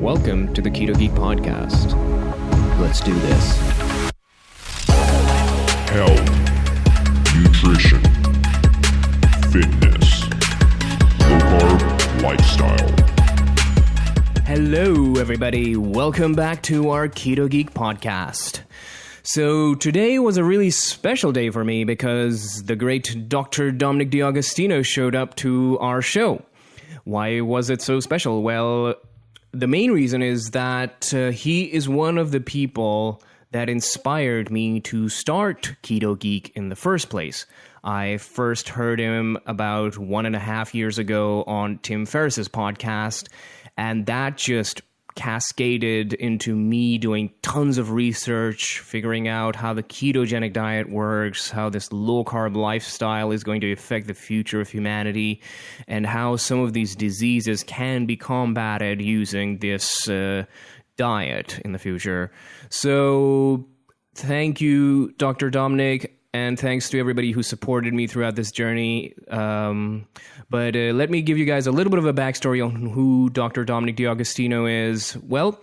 Welcome to the Ketogeek podcast. Let's do this. Health, nutrition, fitness, low-carb lifestyle. Hello, everybody. Welcome back to our Ketogeek podcast. So today was a really special day for me because the great Dr. Dominic D'Agostino showed up to our show. Why was it so special? Well, the main reason is that he is one of the people that inspired me to start Ketogeek in the first place. I first heard him about 1.5 years ago on Tim Ferriss's podcast, and that just cascaded into me doing tons of research, figuring out how the ketogenic diet works, how this low-carb lifestyle is going to affect the future of humanity, and how some of these diseases can be combated using this diet in the future. So thank you, Dr. Dominic, and thanks to everybody who supported me throughout this journey. But let me give you guys a little bit of a backstory on who Dr. Dominic D'Agostino is. Well,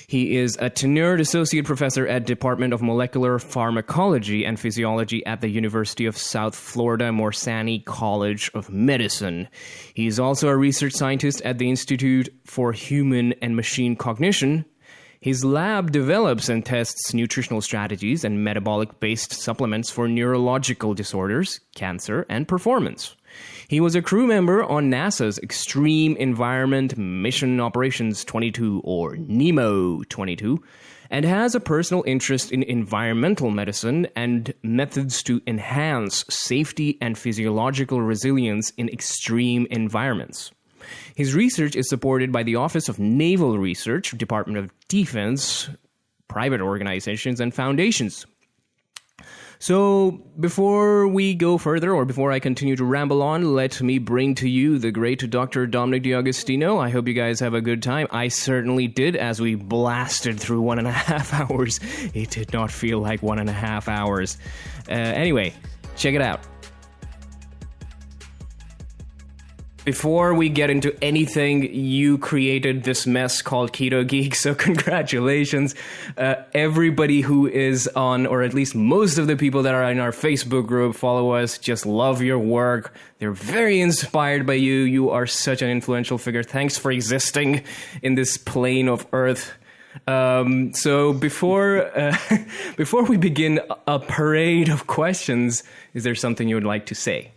he is a tenured associate professor at Department of Molecular Pharmacology and Physiology at the University of South Florida Morsani College of Medicine. He is also a research scientist at the Institute for Human and Machine Cognition. His lab develops and tests nutritional strategies and metabolic-based supplements for neurological disorders, cancer, and performance. He was a crew member on NASA's Extreme Environment Mission Operations 22, or NEEMO 22, and has a personal interest in environmental medicine and methods to enhance safety and physiological resilience in extreme environments. His research is supported by the Office of Naval Research, Department of Defense, private organizations, and foundations. So before we go further, or before I continue to ramble on, let me bring to you the great Dr. Dominic D'Agostino. I hope you guys have a good time. I certainly did, as we blasted through 1.5 hours. It did not feel like 1.5 hours. Anyway, check it out. Before we get into anything, you created this mess called Ketogeek, so congratulations. Everybody who is on, or at least most of the people that are in our Facebook group, follow us, just love your work. They're very inspired by you. You are such an influential figure. Thanks for existing in this plane of Earth. So before we begin a parade of questions, is there something you would like to say?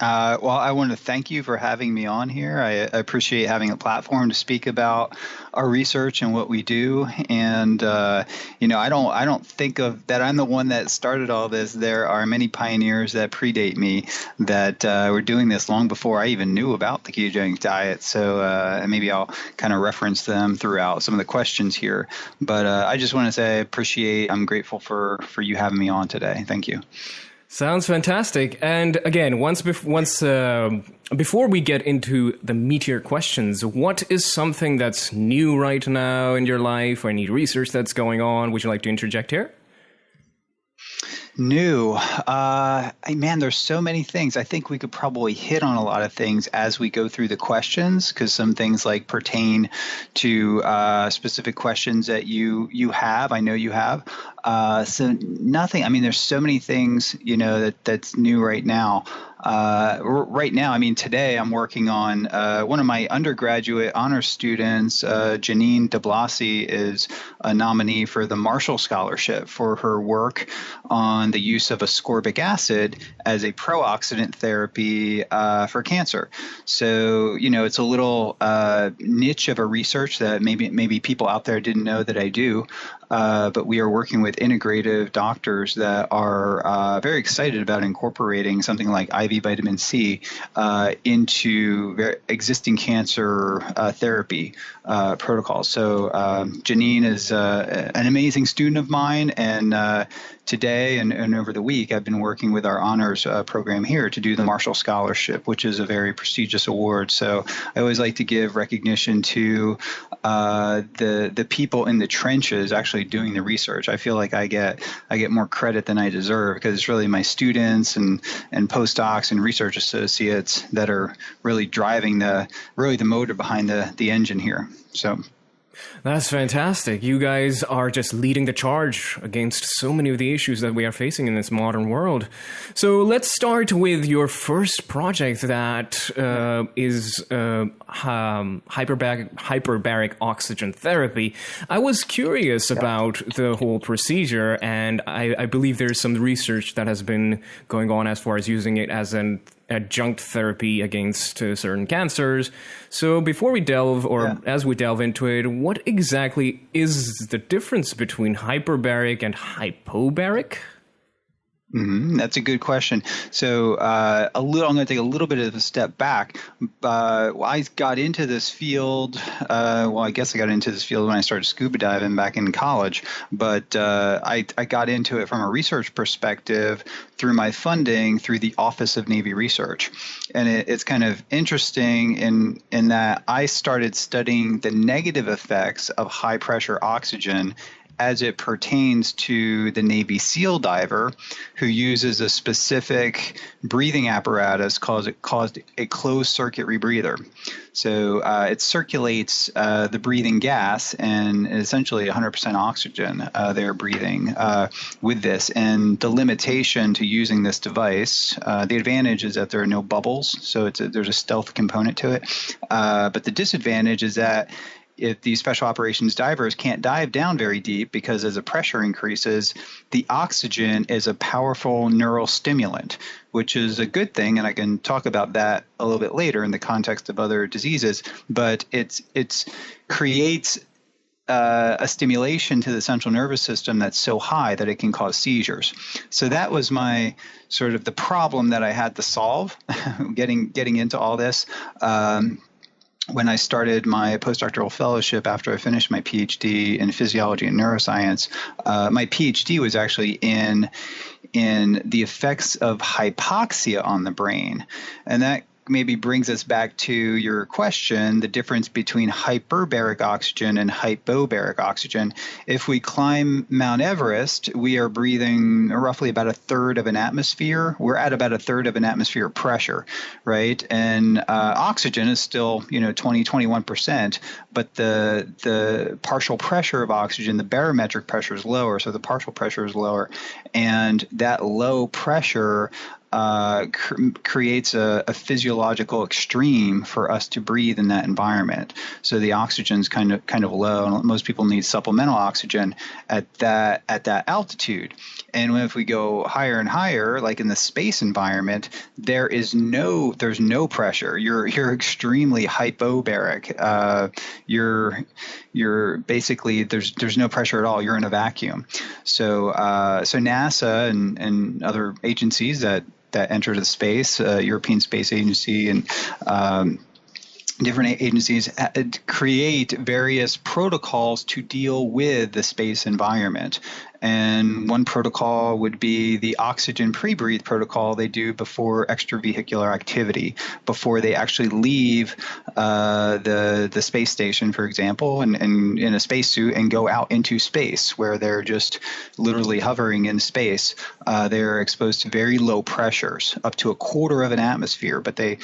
Well, I want to thank you for having me on here. I appreciate having a platform to speak about our research and what we do. And I don't think of that I'm the one that started all this. There are many pioneers that predate me that were doing this long before I even knew about the ketogenic diet. So maybe I'll kind of reference them throughout some of the questions here. But I just want to say I'm grateful for you having me on today. Thank you. Sounds fantastic. And again, before we get into the meatier questions, what is something that's new right now in your life, or any research that's going on? Would you like to interject here? New. Man, there's so many things. I think we could probably hit on a lot of things as we go through the questions, because some things like pertain to specific questions that you have. I know you have. So nothing. I mean, there's so many things, that's new right now. Today I'm working on one of my undergraduate honors students, Janine DeBlasi, is a nominee for the Marshall Scholarship for her work on the use of ascorbic acid as a pro-oxidant therapy for cancer. So, it's a little niche of a research that maybe people out there didn't know that I do. But we are working with integrative doctors that are very excited about incorporating something like IV vitamin C into existing cancer therapy protocols. So Janine is an amazing student of mine, and today and over the week, I've been working with our honors program here to do the Marshall Scholarship, which is a very prestigious award. So I always like to give recognition to the people in the trenches actually doing the research. I feel like I get more credit than I deserve, because it's really my students and postdocs and research associates that are really driving the motor behind the engine here. So. That's fantastic. You guys are just leading the charge against so many of the issues that we are facing in this modern world. So let's start with your first project that is hyperbaric oxygen therapy. I was curious about the whole procedure, and I believe there's some research that has been going on as far as using it as an adjunct therapy against certain cancers. So before we delve, as we delve into it, what exactly is the difference between hyperbaric and hypobaric? That's a good question. So I'm going to take a little bit of a step back. I got into this field, I guess I got into this field when I started scuba diving back in college, but I got into it from a research perspective through my funding through the Office of Naval Research. And it's kind of interesting in that I started studying the negative effects of high pressure oxygen as it pertains to the Navy SEAL diver who uses a specific breathing apparatus called a closed circuit rebreather. So it circulates the breathing gas and essentially 100% oxygen they're breathing with this. And the limitation to using this device, the advantage is that there are no bubbles, so there's a stealth component to it. But the disadvantage is that if these special operations divers can't dive down very deep because as the pressure increases, the oxygen is a powerful neural stimulant, which is a good thing, and I can talk about that a little bit later in the context of other diseases, but it creates a stimulation to the central nervous system that's so high that it can cause seizures. So that was my sort of the problem that I had to solve getting into all this. When I started my postdoctoral fellowship after I finished my PhD in physiology and neuroscience, my PhD was actually in the effects of hypoxia on the brain. And that maybe brings us back to your question, the difference between hyperbaric oxygen and hypobaric oxygen. If we climb Mount Everest, we are breathing roughly about a third of an atmosphere. We're at about a third of an atmosphere pressure, right? And oxygen is still, 20, 21%, but the partial pressure of oxygen, the barometric pressure is lower, so the partial pressure is lower. And that low pressure creates a physiological extreme for us to breathe in that environment. So the oxygen's kind of low, and most people need supplemental oxygen at that altitude. And if we go higher and higher, like in the space environment, there's no pressure. You're extremely hypobaric. You're basically there's no pressure at all. You're in a vacuum. So NASA and other agencies that enter the space, European Space Agency and different agencies create various protocols to deal with the space environment. And one protocol would be the oxygen pre-breathe protocol they do before extravehicular activity, before they actually leave the space station, for example, and in a spacesuit and go out into space where they're just literally hovering in space. They're exposed to very low pressures, up to a quarter of an atmosphere, but they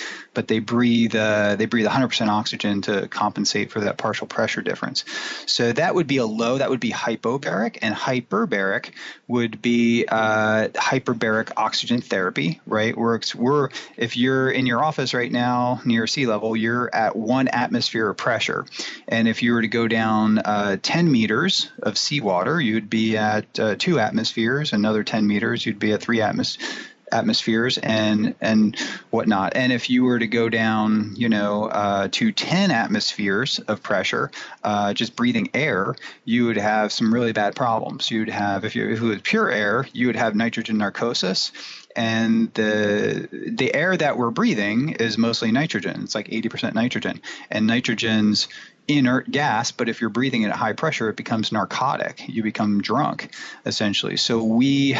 breathe 100% oxygen to compensate for that partial pressure difference. So that would be that would be hypobaric, and hyperbaric would be hyperbaric oxygen therapy, right? If you're in your office right now near sea level, you're at 1 atmosphere of pressure. And if you were to go down 10 meters of seawater, you'd be at 2 atmospheres. Another 10 meters, you'd be at 3 atmospheres and whatnot. And if you were to go down, to 10 atmospheres of pressure, just breathing air, you would have some really bad problems. You'd have, if it was pure air, you would have nitrogen narcosis. And the air that we're breathing is mostly nitrogen. It's like 80% nitrogen. And nitrogen's inert gas, but if you're breathing it at high pressure, it becomes narcotic. You become drunk, essentially. So we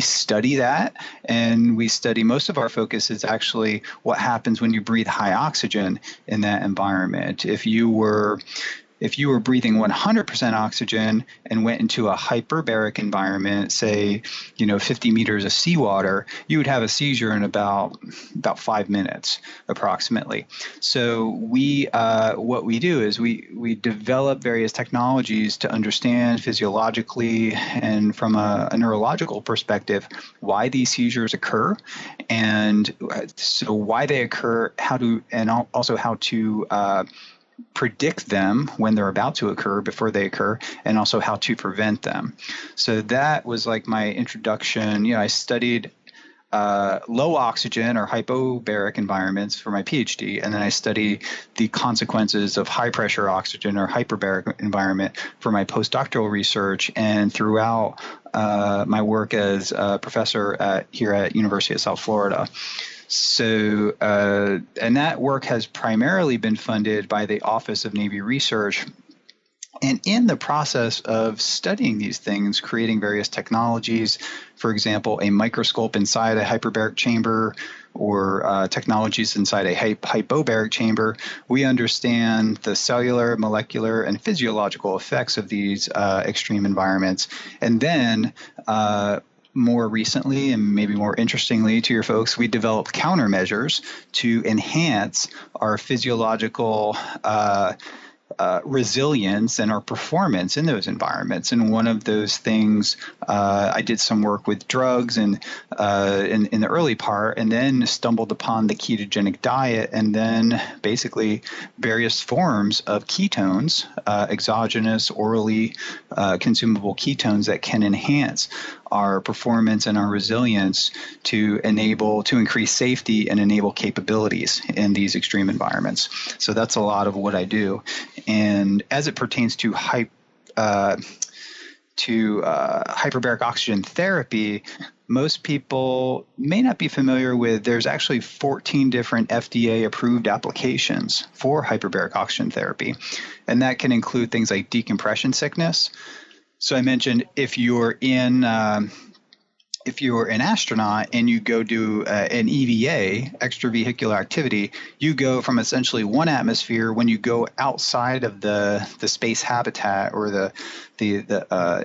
study that, and we study, most of our focus is actually what happens when you breathe high oxygen in that environment. If you were If you were breathing 100% oxygen and went into a hyperbaric environment, say, 50 meters of seawater, you would have a seizure in about 5 minutes, approximately. So what we do is we develop various technologies to understand physiologically and from a neurological perspective why these seizures occur, and so why they occur, also how to predict them when they're about to occur, before they occur, and also how to prevent them. So that was like my introduction. I studied low oxygen or hypobaric environments for my PhD, and then I studied the consequences of high pressure oxygen or hyperbaric environment for my postdoctoral research, and throughout my work as a professor here at University of South Florida. So, and that work has primarily been funded by the Office of Naval Research. And in the process of studying these things, creating various technologies, for example, a microscope inside a hyperbaric chamber, or technologies inside a hypobaric chamber, we understand the cellular, molecular, and physiological effects of these extreme environments. And then more recently, and maybe more interestingly to your folks, we developed countermeasures to enhance our physiological resilience and our performance in those environments. And one of those things, I did some work with drugs and in the early part, and then stumbled upon the ketogenic diet, and then basically various forms of ketones, exogenous, orally consumable ketones that can enhance our performance and our resilience to increase safety and enable capabilities in these extreme environments. So that's a lot of what I do. And as it pertains to hyperbaric oxygen therapy, most people may not be familiar with, there's actually 14 different FDA-approved applications for hyperbaric oxygen therapy. And that can include things like decompression sickness. So I mentioned if you're an astronaut and you go do an EVA, extravehicular activity, you go from essentially one atmosphere when you go outside of the space habitat or the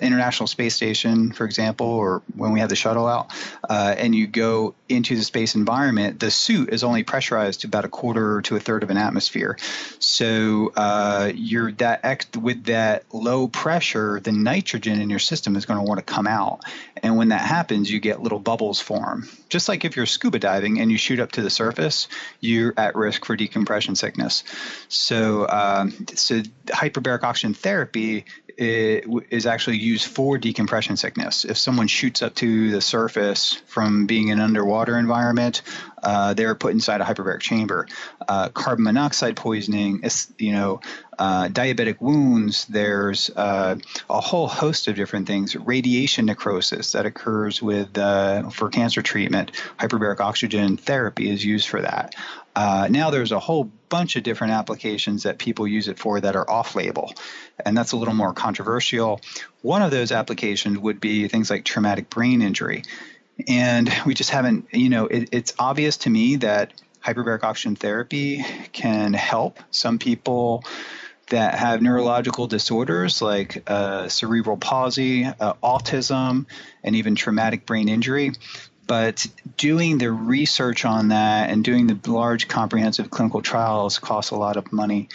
International Space Station, for example, or when we have the shuttle out, and you go into the space environment, the suit is only pressurized to about a quarter to a third of an atmosphere. So with that low pressure, the nitrogen in your system is going to want to come out. And when that happens, you get little bubbles form. Just like if you're scuba diving and you shoot up to the surface, you're at risk for decompression sickness. So hyperbaric oxygen therapy is actually used for decompression sickness. If someone shoots up to the surface from being in an underwater environment, they're put inside a hyperbaric chamber. Carbon monoxide poisoning, diabetic wounds, there's a whole host of different things. Radiation necrosis that occurs for cancer treatment. Hyperbaric oxygen therapy is used for that. Now there's a whole bunch of different applications that people use it for that are off-label, and that's a little more controversial. One of those applications would be things like traumatic brain injury. And we just haven't, it's obvious to me that hyperbaric oxygen therapy can help some people that have neurological disorders like cerebral palsy, autism, and even traumatic brain injury. But doing the research on that and doing the large comprehensive clinical trials costs a lot of money.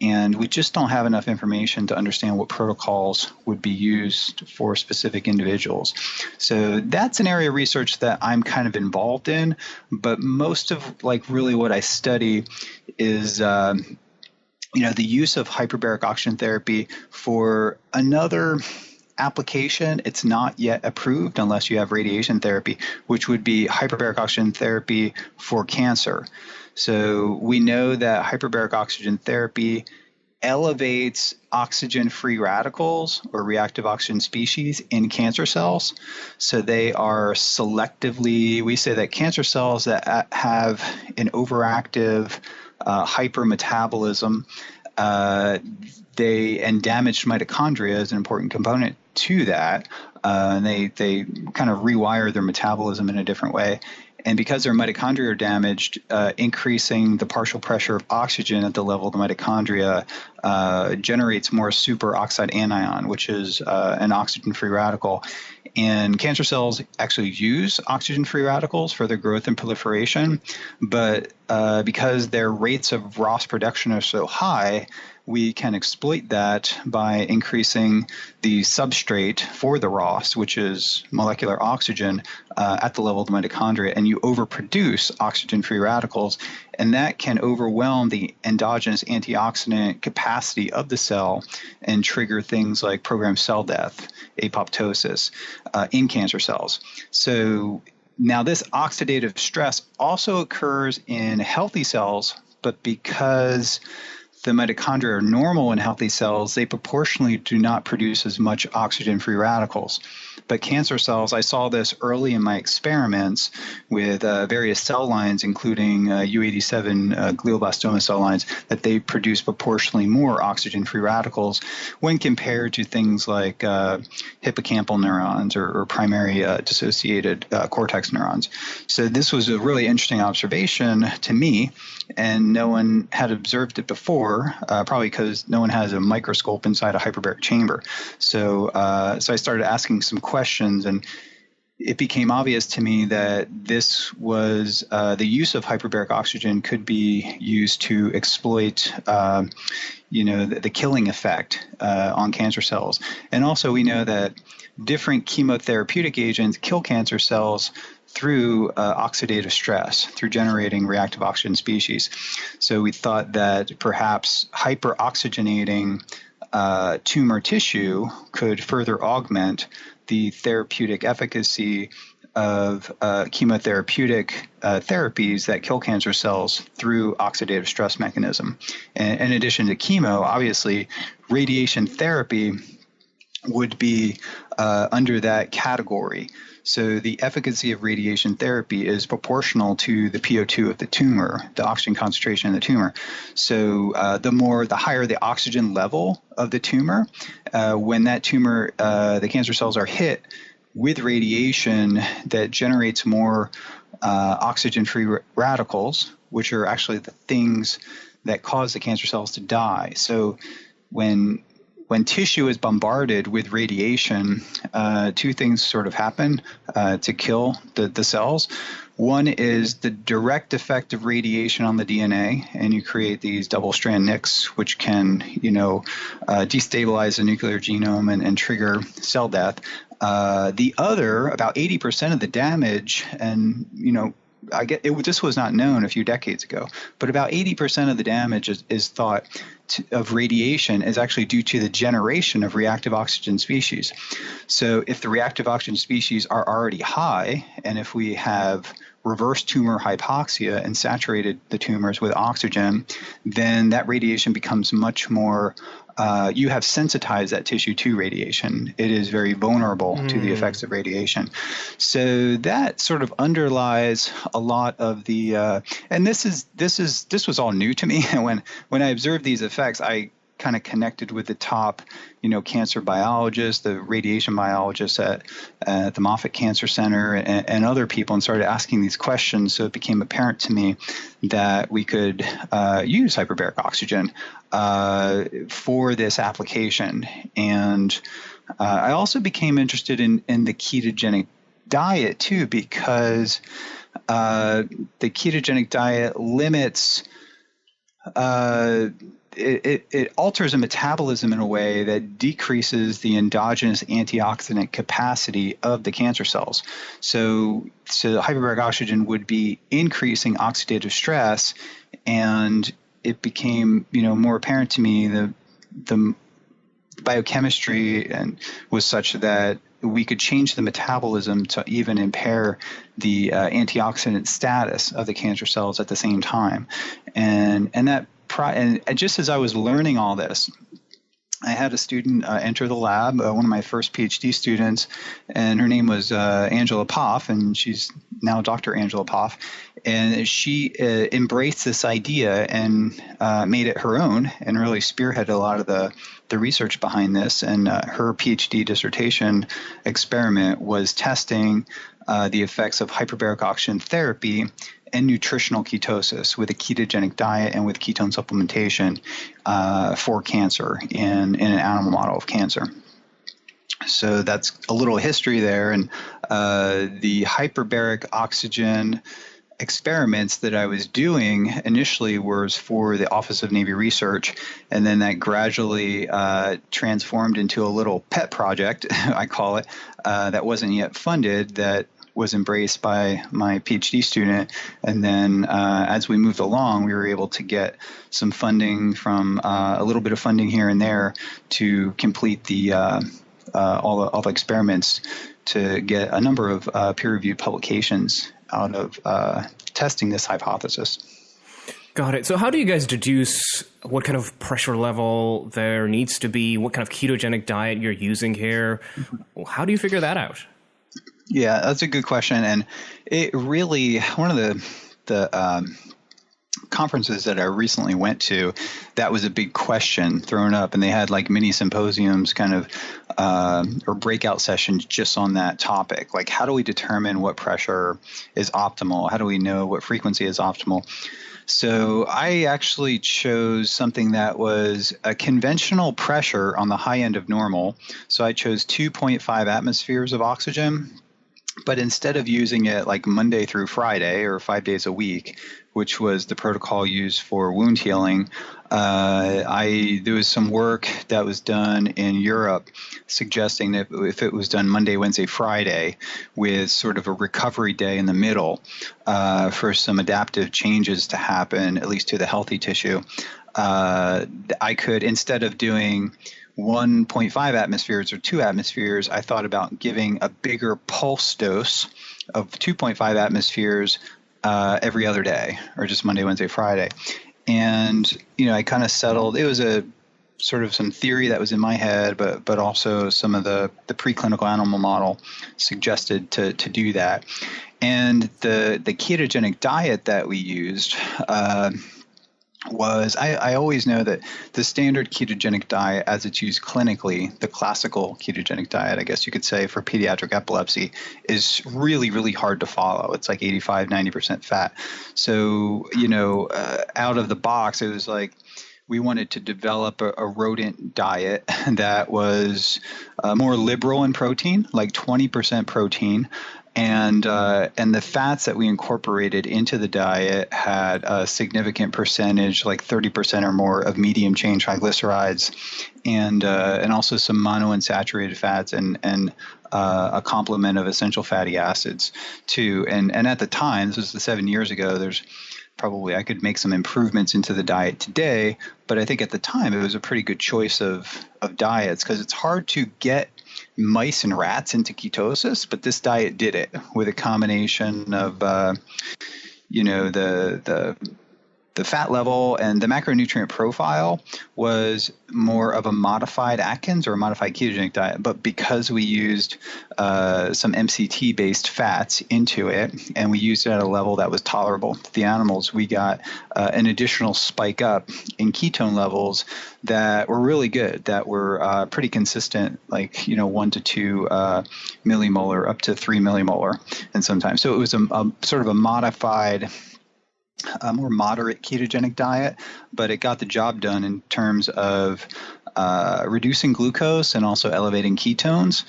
And we just don't have enough information to understand what protocols would be used for specific individuals. So that's an area of research that I'm kind of involved in. But most of really what I study is the use of hyperbaric oxygen therapy for another application. It's not yet approved unless you have radiation therapy, which would be hyperbaric oxygen therapy for cancer. So we know that hyperbaric oxygen therapy elevates oxygen-free radicals or reactive oxygen species in cancer cells. So they are selectively, we say that cancer cells that have an overactive hypermetabolism, and damaged mitochondria is an important component to that. And they kind of rewire their metabolism in a different way. And because their mitochondria are damaged, increasing the partial pressure of oxygen at the level of the mitochondria generates more superoxide anion, which is an oxygen-free radical. And cancer cells actually use oxygen-free radicals for their growth and proliferation, but because their rates of ROS production are so high, we can exploit that by increasing the substrate for the ROS, which is molecular oxygen, at the level of the mitochondria, and you overproduce oxygen-free radicals, and that can overwhelm the endogenous antioxidant capacity of the cell and trigger things like programmed cell death, apoptosis, in cancer cells. So now this oxidative stress also occurs in healthy cells, but because the mitochondria are normal in healthy cells, they proportionally do not produce as much oxygen-free radicals. But cancer cells, I saw this early in my experiments with various cell lines, including U87 glioblastoma cell lines, that they produce proportionally more oxygen-free radicals when compared to things like hippocampal neurons or primary dissociated cortex neurons. So this was a really interesting observation to me, and no one had observed it before, probably because no one has a microscope inside a hyperbaric chamber. So I started asking some questions, and it became obvious to me that this was the use of hyperbaric oxygen could be used to exploit the killing effect on cancer cells. And also we know that different chemotherapeutic agents kill cancer cells through oxidative stress, through generating reactive oxygen species. So we thought that perhaps hyperoxygenating tumor tissue could further augment the therapeutic efficacy of chemotherapeutic therapies that kill cancer cells through oxidative stress mechanism. And in addition to chemo, obviously, radiation therapy would be under that category. So the efficacy of radiation therapy is proportional to the PO2 of the tumor, the oxygen concentration in the tumor. So the higher the oxygen level of the tumor, when that tumor, the cancer cells are hit with radiation that generates more oxygen-free radicals, which are actually the things that cause the cancer cells to die. So when tissue is bombarded with radiation, two things sort of happen to kill the cells. One is the direct effect of radiation on the DNA, and you create these double-strand nicks, which can, destabilize the nuclear genome and trigger cell death. The other, about 80% of the damage, and this was not known a few decades ago, but about 80% of the damage is thought of radiation is actually due to the generation of reactive oxygen species. So if the reactive oxygen species are already high, and if we have reverse tumor hypoxia and saturated the tumors with oxygen, then that radiation becomes much more you have sensitized that tissue to radiation. It is very vulnerable to the effects of radiation. So that sort of underlies a lot of the, and this was all new to me. And when I observed these effects, I kind of connected with the top, cancer biologists, the radiation biologists at the Moffitt Cancer Center, and other people, and started asking these questions. So it became apparent to me that we could use hyperbaric oxygen for this application. And I also became interested in the ketogenic diet too, because the ketogenic diet limits it alters a metabolism in a way that decreases the endogenous antioxidant capacity of the cancer cells. So hyperbaric oxygen would be increasing oxidative stress, and it became more apparent to me the biochemistry was such that we could change the metabolism to even impair the antioxidant status of the cancer cells at the same time, and just as I was learning all this, I had a student enter the lab, one of my first PhD students, and her name was Angela Poff, and she's now Dr. Angela Poff, and she embraced this idea and made it her own and really spearheaded a lot of the research behind this. And her PhD dissertation experiment was testing the effects of hyperbaric oxygen therapy and nutritional ketosis with a ketogenic diet and with ketone supplementation for cancer in an animal model of cancer. So that's a little history there. And the hyperbaric oxygen experiments that I was doing initially was for the Office of Naval Research, and then that gradually transformed into a little pet project, I call it, that wasn't yet funded, that was embraced by my PhD student. And then as we moved along, we were able to get some funding from a little bit of funding here and there to complete the all the experiments to get a number of peer-reviewed publications out of testing this hypothesis. Got it. So how do you guys deduce what kind of pressure level there needs to be, what kind of ketogenic diet you're using here? How do you figure that out? Yeah, that's a good question. And it really, one of the conferences that I recently went to, that was a big question thrown up, and they had like mini symposiums kind of or breakout sessions just on that topic. Like, how do we determine what pressure is optimal? How do we know what frequency is optimal? So I actually chose something that was a conventional pressure on the high end of normal. So I chose 2.5 atmospheres of oxygen. But instead of using it like Monday through Friday or 5 days a week, which was the protocol used for wound healing, there was some work that was done in Europe suggesting that if it was done Monday, Wednesday, Friday, with sort of a recovery day in the middle for some adaptive changes to happen, at least to the healthy tissue, I could, instead of doing 1.5 atmospheres or 2 atmospheres, I thought about giving a bigger pulse dose of 2.5 atmospheres every other day, or just Monday, Wednesday, Friday. And, I kind of settled. It was a sort of some theory that was in my head, but also some of the preclinical animal model suggested to do that. And the ketogenic diet that we used was, I always know that the standard ketogenic diet as it's used clinically, the classical ketogenic diet, I guess you could say, for pediatric epilepsy, is really, really hard to follow. It's like 85, 90% fat. So, out of the box, it was like we wanted to develop a rodent diet that was more liberal in protein, like 20% protein. And the fats that we incorporated into the diet had a significant percentage, like 30% or more, of medium chain triglycerides, and also some monounsaturated fats and a complement of essential fatty acids too. And at the time, this was 7 years ago, there's probably, I could make some improvements into the diet today, but I think at the time it was a pretty good choice of diets, because it's hard to get mice and rats into ketosis, but this diet did it with a combination of, the fat level, and the macronutrient profile was more of a modified Atkins or a modified ketogenic diet. But because we used some MCT-based fats into it, and we used it at a level that was tolerable to the animals, we got an additional spike up in ketone levels that were really good, that were pretty consistent, like 1 to 2 millimolar up to 3 millimolar, and sometimes. So it was a sort of a modified, a more moderate ketogenic diet, but it got the job done in terms of reducing glucose and also elevating ketones.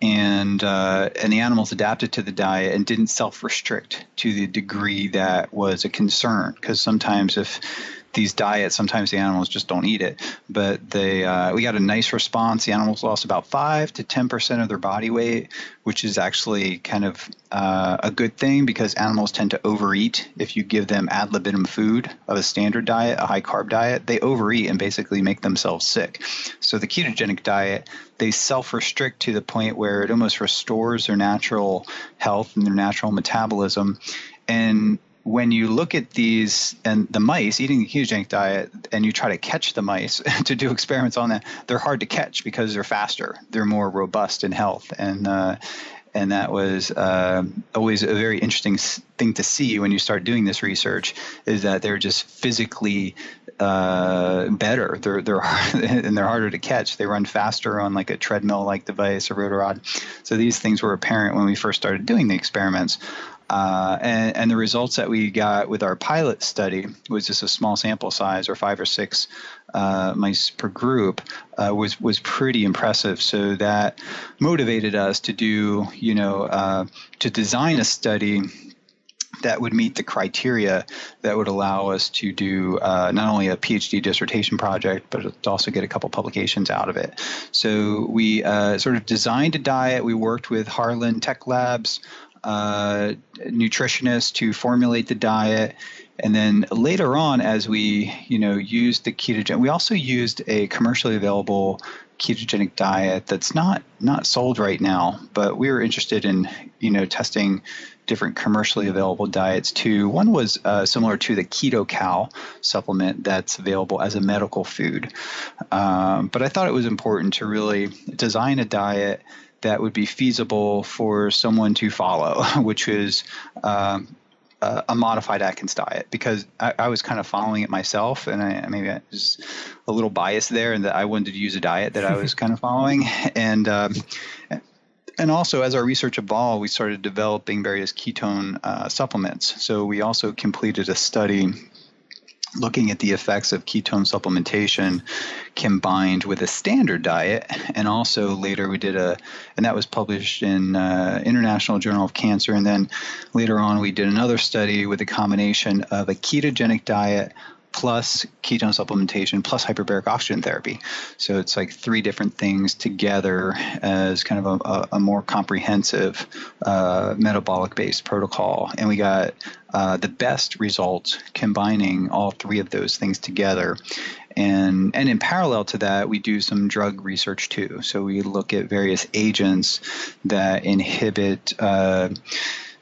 And the animals adapted to the diet and didn't self-restrict to the degree that was a concern, because sometimes if these diets, sometimes the animals just don't eat it. But we got a nice response. The animals lost about 5 to 10% of their body weight, which is actually kind of a good thing, because animals tend to overeat if you give them ad libitum food of a standard diet, a high carb diet. They overeat and basically make themselves sick. So the ketogenic diet, they self-restrict to the point where it almost restores their natural health and their natural metabolism. And when you look at these and the mice eating the ketogenic diet, and you try to catch the mice to do experiments on that, they're hard to catch because they're faster. They're more robust in health. And And that was always a very interesting thing to see when you start doing this research, is that they're just physically better. They're and they're harder to catch. They run faster on like a treadmill-like device, a rotorod. So these things were apparent when we first started doing the experiments. And the results that we got with our pilot study was just a small sample size, or 5 or 6 mice per group, was pretty impressive. So that motivated us to do, to design a study that would meet the criteria that would allow us to do not only a PhD dissertation project, but to also get a couple publications out of it. So we sort of designed a diet. We worked with Harlan Tech Labs nutritionists to formulate the diet. And then later on, as we, used the ketogenic, we also used a commercially available ketogenic diet that's not sold right now, but we were interested in, testing different commercially available diets too. One was similar to the Keto supplement that's available as a medical food. But I thought it was important to really design a diet that would be feasible for someone to follow, which is a modified Atkins diet, because I was kind of following it myself, and maybe I was a little biased there, and that I wanted to use a diet that I was kind of following. And also, as our research evolved, we started developing various ketone supplements. So we also completed a study looking at the effects of ketone supplementation combined with a standard diet. And also later we did and that was published in International Journal of Cancer. And then later on we did another study with a combination of a ketogenic diet plus ketone supplementation plus hyperbaric oxygen therapy. So it's like 3 different things together as kind of a more comprehensive metabolic-based protocol. And we got the best results combining all 3 of those things together. And in parallel to that, we do some drug research too. So we look at various agents that inhibit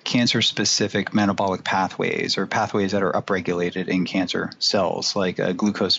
cancer-specific metabolic pathways, or pathways that are upregulated in cancer cells, like glucose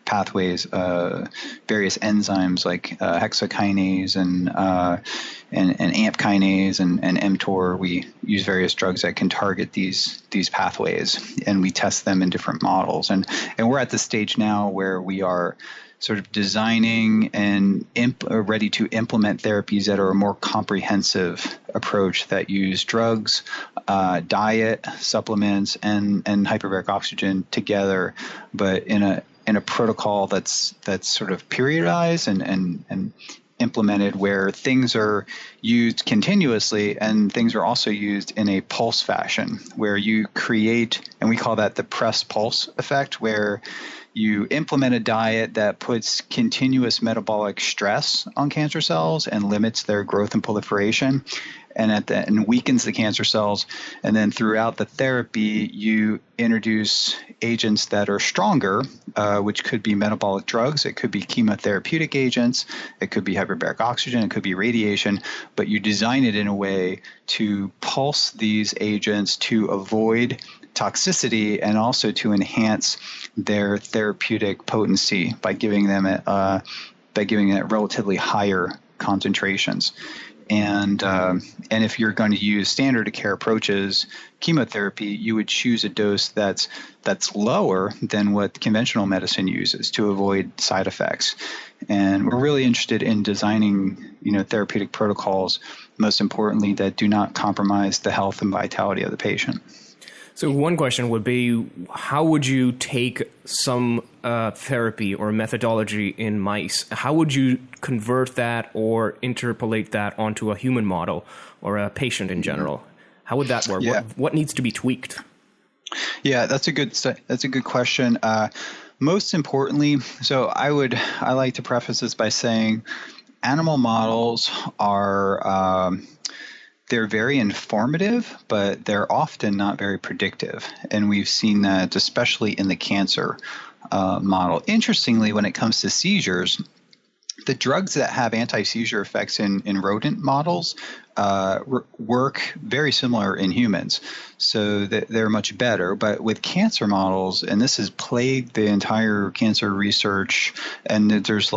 pathways, various enzymes like hexokinase and AMP kinase and mTOR. We use various drugs that can target these pathways, and we test them in different models. And we're at the stage now where we are sort of designing and ready to implement therapies that are a more comprehensive approach that use drugs, diet, supplements, and hyperbaric oxygen together, but in a protocol that's sort of periodized and implemented, where things are used continuously and things are also used in a pulse fashion, where you create, and we call that the press pulse effect, where you implement a diet that puts continuous metabolic stress on cancer cells and limits their growth and proliferation, and weakens the cancer cells. And then throughout the therapy, you introduce agents that are stronger, which could be metabolic drugs, it could be chemotherapeutic agents, it could be hyperbaric oxygen, it could be radiation, but you design it in a way to pulse these agents to avoid toxicity and also to enhance their therapeutic potency by giving them relatively higher concentrations. And if you're going to use standard of care approaches, chemotherapy, you would choose a dose that's lower than what conventional medicine uses to avoid side effects. And we're really interested in designing, therapeutic protocols, most importantly, that do not compromise the health and vitality of the patient. So one question would be, how would you take some therapy or methodology in mice? How would you convert that or interpolate that onto a human model or a patient in general? How would that work? Yeah. What needs to be tweaked? Yeah, that's a good question. Most importantly, so I like to preface this by saying animal models are they're very informative, but they're often not very predictive. And we've seen that especially in the cancer model. Interestingly, when it comes to seizures, The drugs that have anti-seizure effects in rodent models work very similar in humans, so they're much better. But with cancer models, and this has plagued the entire cancer research, and there's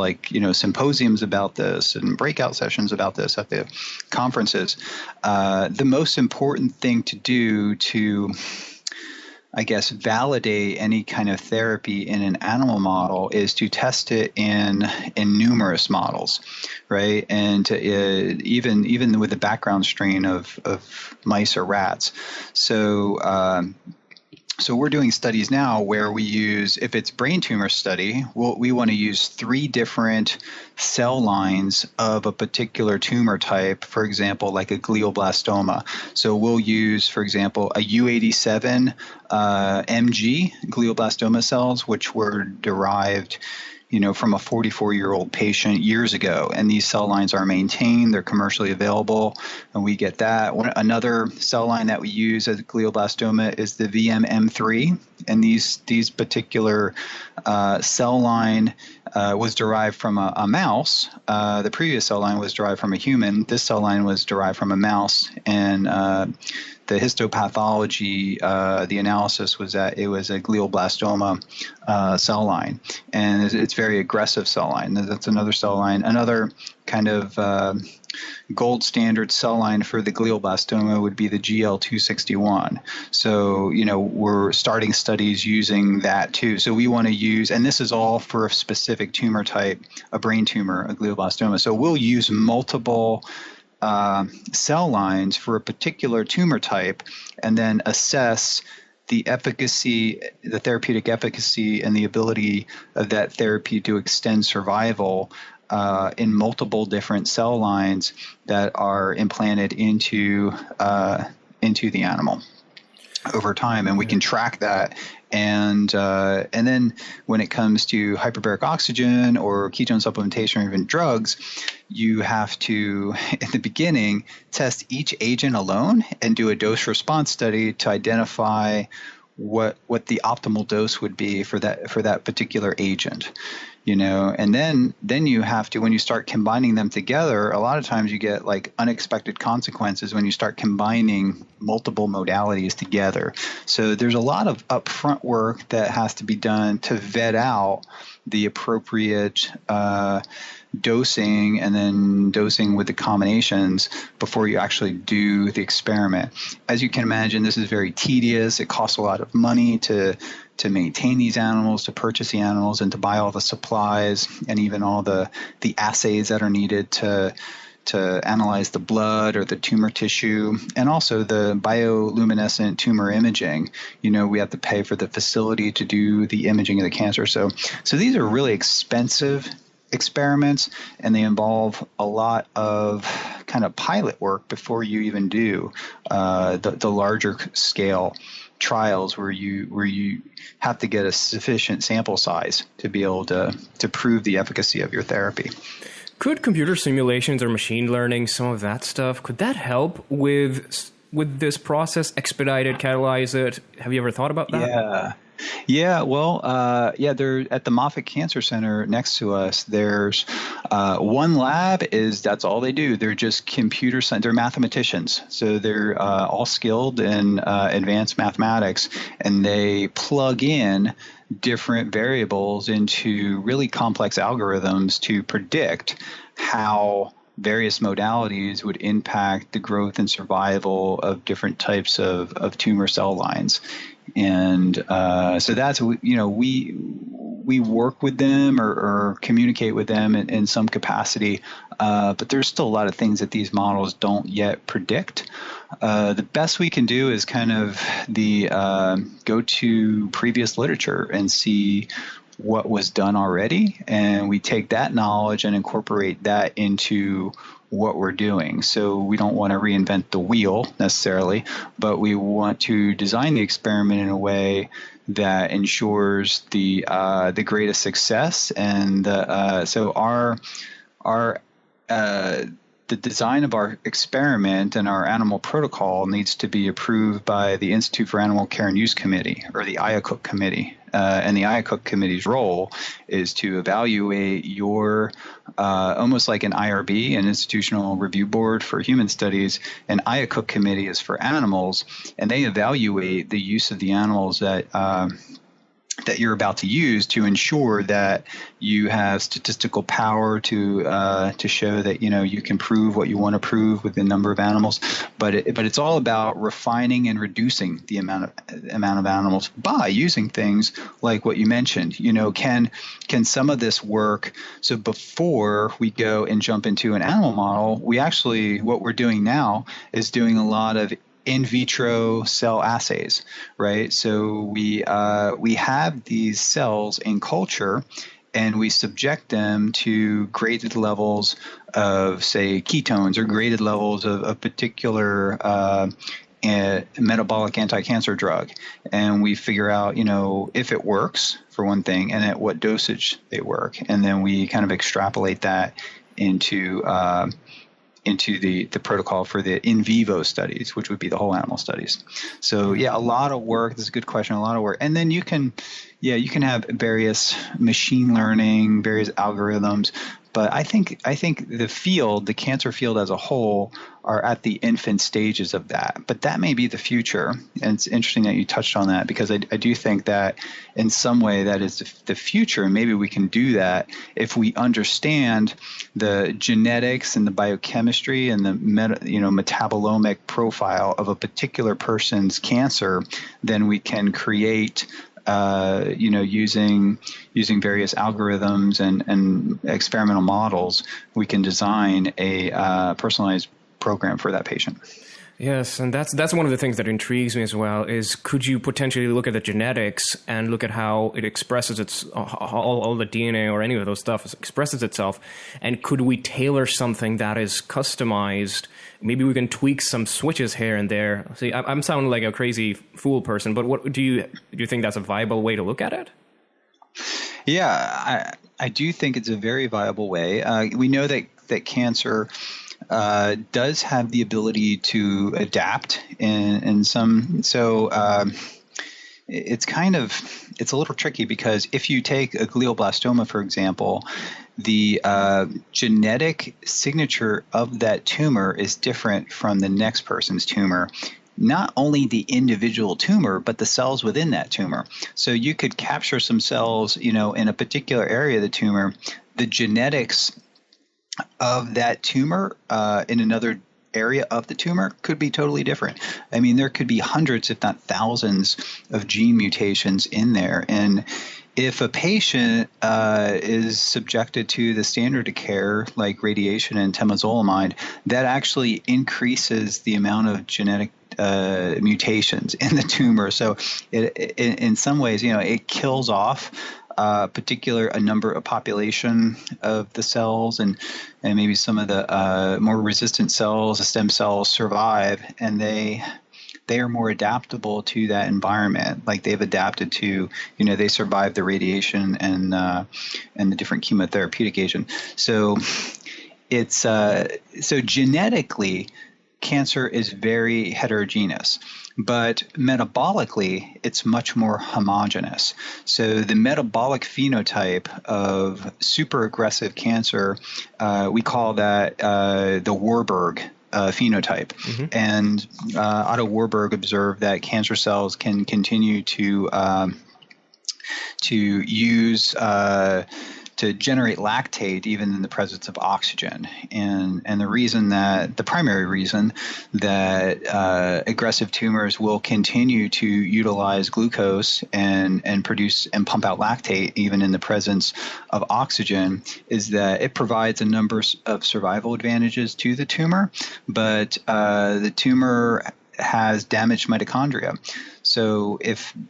symposiums about this and breakout sessions about this at the conferences. The most important thing to do to validate any kind of therapy in an animal model is to test it in numerous models, right? And even with the background strain of mice or rats. So we're doing studies now where we use, if it's brain tumor study, we want to use 3 different cell lines of a particular tumor type, for example, like a glioblastoma. So we'll use, for example, a U87 MG glioblastoma cells, which were derived from a 44-year-old patient years ago. And these cell lines are maintained, they're commercially available, and we get that. Another cell line that we use as glioblastoma is the VMM3. And these particular cell line was derived from a mouse. The previous cell line was derived from a human. This cell line was derived from a mouse. And the histopathology, the analysis was that it was a glioblastoma cell line, and it's very aggressive cell line. That's another cell line. Another kind of gold standard cell line for the glioblastoma would be the GL261. So, we're starting studies using that too. So we want to use, and this is all for a specific tumor type, a brain tumor, a glioblastoma. So we'll use multiple cell lines for a particular tumor type, and then assess the efficacy, the therapeutic efficacy, and the ability of that therapy to extend survival in multiple different cell lines that are implanted into the animal over time, and we can track that. And then when it comes to hyperbaric oxygen or ketone supplementation or even drugs, you have to, in the beginning, test each agent alone and do a dose response study to identify what the optimal dose would be for that particular agent. And then you have to, when you start combining them together, a lot of times you get unexpected consequences when you start combining multiple modalities together. So there's a lot of upfront work that has to be done to vet out the appropriate dosing, and then dosing with the combinations before you actually do the experiment. As you can imagine, this is very tedious. It costs a lot of money to maintain these animals, to purchase the animals, and to buy all the supplies and even all the assays that are needed to analyze the blood or the tumor tissue, and also the bioluminescent tumor imaging. We have to pay for the facility to do the imaging of the cancer. So these are really expensive experiments, and they involve a lot of kind of pilot work before you even do the larger scale trials where you have to get a sufficient sample size to be able to prove the efficacy of your therapy. Could computer simulations or machine learning, some of that stuff, could that help with this process, expedite it, catalyze it? Have you ever thought about that? Yeah. Well, there at the Moffitt Cancer Center next to us, there's one lab that's all they do. They're just computer science. They're mathematicians. So they're all skilled in advanced mathematics, and they plug in different variables into really complex algorithms to predict how various modalities would impact the growth and survival of different types of tumor cell lines. And so that's, we work with them or communicate with them in some capacity, but there's still a lot of things that these models don't yet predict. The best we can do is kind of go to previous literature and see what was done already, and we take that knowledge and incorporate that into what we're doing. So we don't want to reinvent the wheel necessarily, but we want to design the experiment in a way that ensures the greatest success. And the design of our experiment and our animal protocol needs to be approved by the Institute for Animal Care and Use Committee, or the IACUC committee. And the IACUC committee's role is to evaluate your almost like an IRB, an Institutional Review Board for Human Studies, an IACUC committee is for animals, and they evaluate the use of the animals that you're about to use to ensure that you have statistical power to show that you can prove what you want to prove with the number of animals. But it's all about refining and reducing the amount of animals by using things like what you mentioned. Can some of this work? So before we go and jump into an animal model, what we're doing now is doing a lot of in vitro cell assays, right? So we have these cells in culture, and we subject them to graded levels of, say, ketones or graded levels of particular metabolic anti-cancer drug, and we figure out, if it works for one thing, and at what dosage they work, and then we kind of extrapolate that into the protocol for the in vivo studies, which would be the whole animal studies. So a lot of work. This is a good question. A lot of work, and then you can have various machine learning, various algorithms. But I think the cancer field as a whole are at the infant stages of that. But that may be the future. And it's interesting that you touched on that, because I do think that in some way that is the future. And maybe we can do that if we understand the genetics and the biochemistry and the metabolomic profile of a particular person's cancer. Then we can create using various algorithms and experimental models, we can design a personalized program for that patient. Yes, and that's one of the things that intrigues me as well, is could you potentially look at the genetics and look at how it expresses all the DNA or any of those stuff expresses itself, and could we tailor something that is customized? Maybe we can tweak some switches here and there. See, I'm sounding like a crazy fool person, but what do you think that's a viable way to look at it? Yeah, I do think it's a very viable way. We know that cancer does have the ability to adapt in some. So it's a little tricky, because if you take a glioblastoma, for example, the genetic signature of that tumor is different from the next person's tumor. Not only the individual tumor, but the cells within that tumor. So you could capture some cells, in a particular area of the tumor. The genetics of that tumor in another area of the tumor could be totally different. I mean, there could be hundreds, if not thousands, of gene mutations in there. And if a patient is subjected to the standard of care, like radiation and temozolomide, that actually increases the amount of genetic mutations in the tumor. So in some ways, it kills off a population of the cells, and maybe some of the more resistant cells, the stem cells, survive, and they are more adaptable to that environment. Like they've adapted to, they survive the radiation and the different chemotherapeutic agent. So it's so genetically, cancer is very heterogeneous, but metabolically, it's much more homogeneous. So the metabolic phenotype of super aggressive cancer, we call that the Warburg phenotype. Mm-hmm. And Otto Warburg observed that cancer cells can continue to use to generate lactate even in the presence of oxygen. And the primary reason that aggressive tumors will continue to utilize glucose and produce and pump out lactate even in the presence of oxygen is that it provides a number of survival advantages to the tumor, but the tumor has damaged mitochondria. So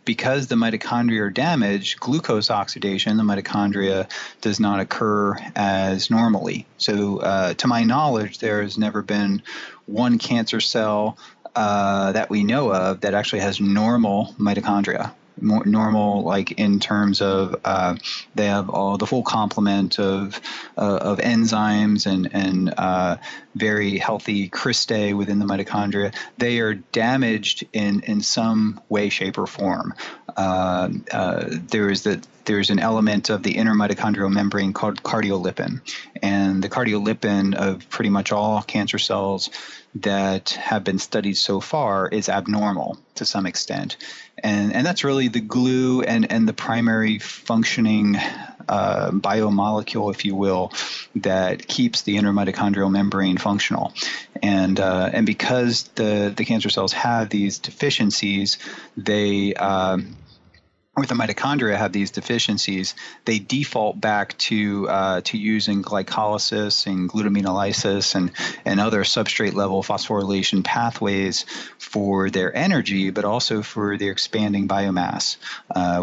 because the mitochondria are damaged, glucose oxidation, the mitochondria, does not occur as normally. So to my knowledge, there has never been one cancer cell that we know of that actually has normal mitochondria. More normal, like in terms of they have all the full complement of enzymes and very healthy cristae within the mitochondria. They are damaged in some way, shape, or form. There is there's an element of the inner mitochondrial membrane called cardiolipin. And the cardiolipin of pretty much all cancer cells that have been studied so far is abnormal to some extent. And that's really the glue and the primary functioning biomolecule, if you will, that keeps the inner mitochondrial membrane functional. And because the cancer cells have these deficiencies, or the mitochondria have these deficiencies, they default back to using glycolysis and glutaminolysis and other substrate level phosphorylation pathways for their energy, but also for their expanding biomass,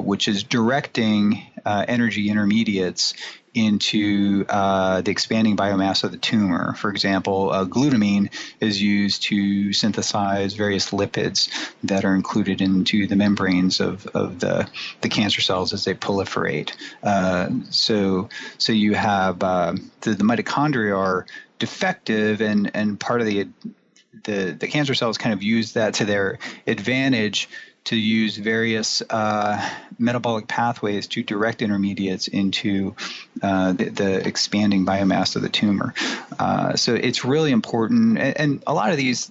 which is directing energy intermediates into the expanding biomass of the tumor. For example, glutamine is used to synthesize various lipids that are included into the membranes of the cancer cells as they proliferate. So you have the mitochondria are defective, and part of the cancer cells kind of use that to their advantage to use various metabolic pathways to direct intermediates into the expanding biomass of the tumor. So it's really important. And a lot of these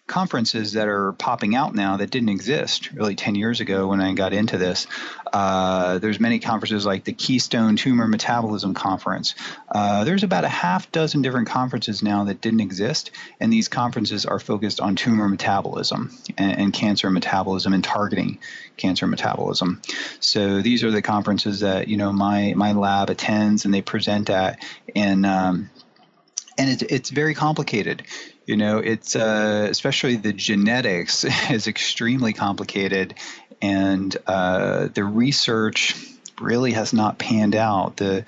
conferences that are popping out now that didn't exist really 10 years ago when I got into this. There's many conferences like the Keystone Tumor Metabolism Conference. There's about a half dozen different conferences now that didn't exist, and these conferences are focused on tumor metabolism and cancer metabolism and targeting cancer metabolism. So these are the conferences that my lab attends and they present at, and it's very complicated. It's especially the genetics is extremely complicated, and the research really has not panned out. The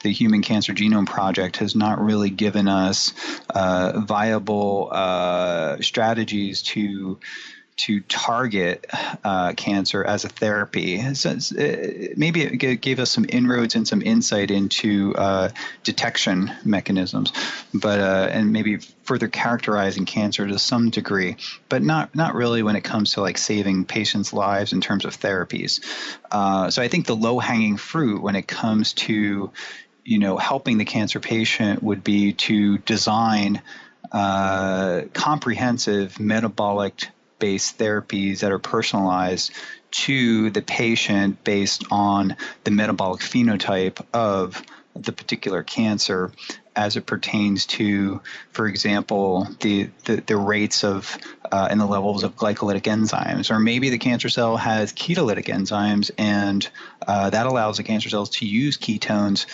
Human Cancer Genome Project has not really given us viable strategies to target cancer as a therapy. Maybe it gave us some inroads and some insight into detection mechanisms, but and maybe further characterizing cancer to some degree, but not really when it comes to like saving patients' lives in terms of therapies. So I think the low-hanging fruit when it comes to helping the cancer patient would be to design comprehensive metabolic-based therapies that are personalized to the patient based on the metabolic phenotype of the particular cancer as it pertains to, for example, the rates of and the levels of glycolytic enzymes. Or maybe the cancer cell has ketolytic enzymes, and that allows the cancer cells to use ketones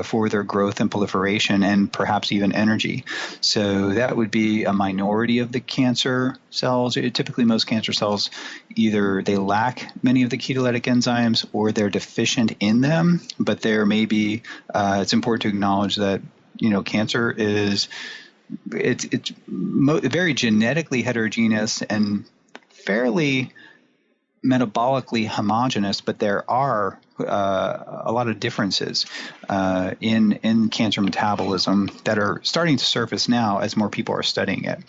for their growth and proliferation and perhaps even energy. So that would be a minority of the cancer cells. Typically, most cancer cells, either they lack many of the ketolytic enzymes or they're deficient in them, but there may be, it's important to acknowledge that cancer is it's very genetically heterogeneous and fairly metabolically homogeneous, but there are a lot of differences in cancer metabolism that are starting to surface now as more people are studying it.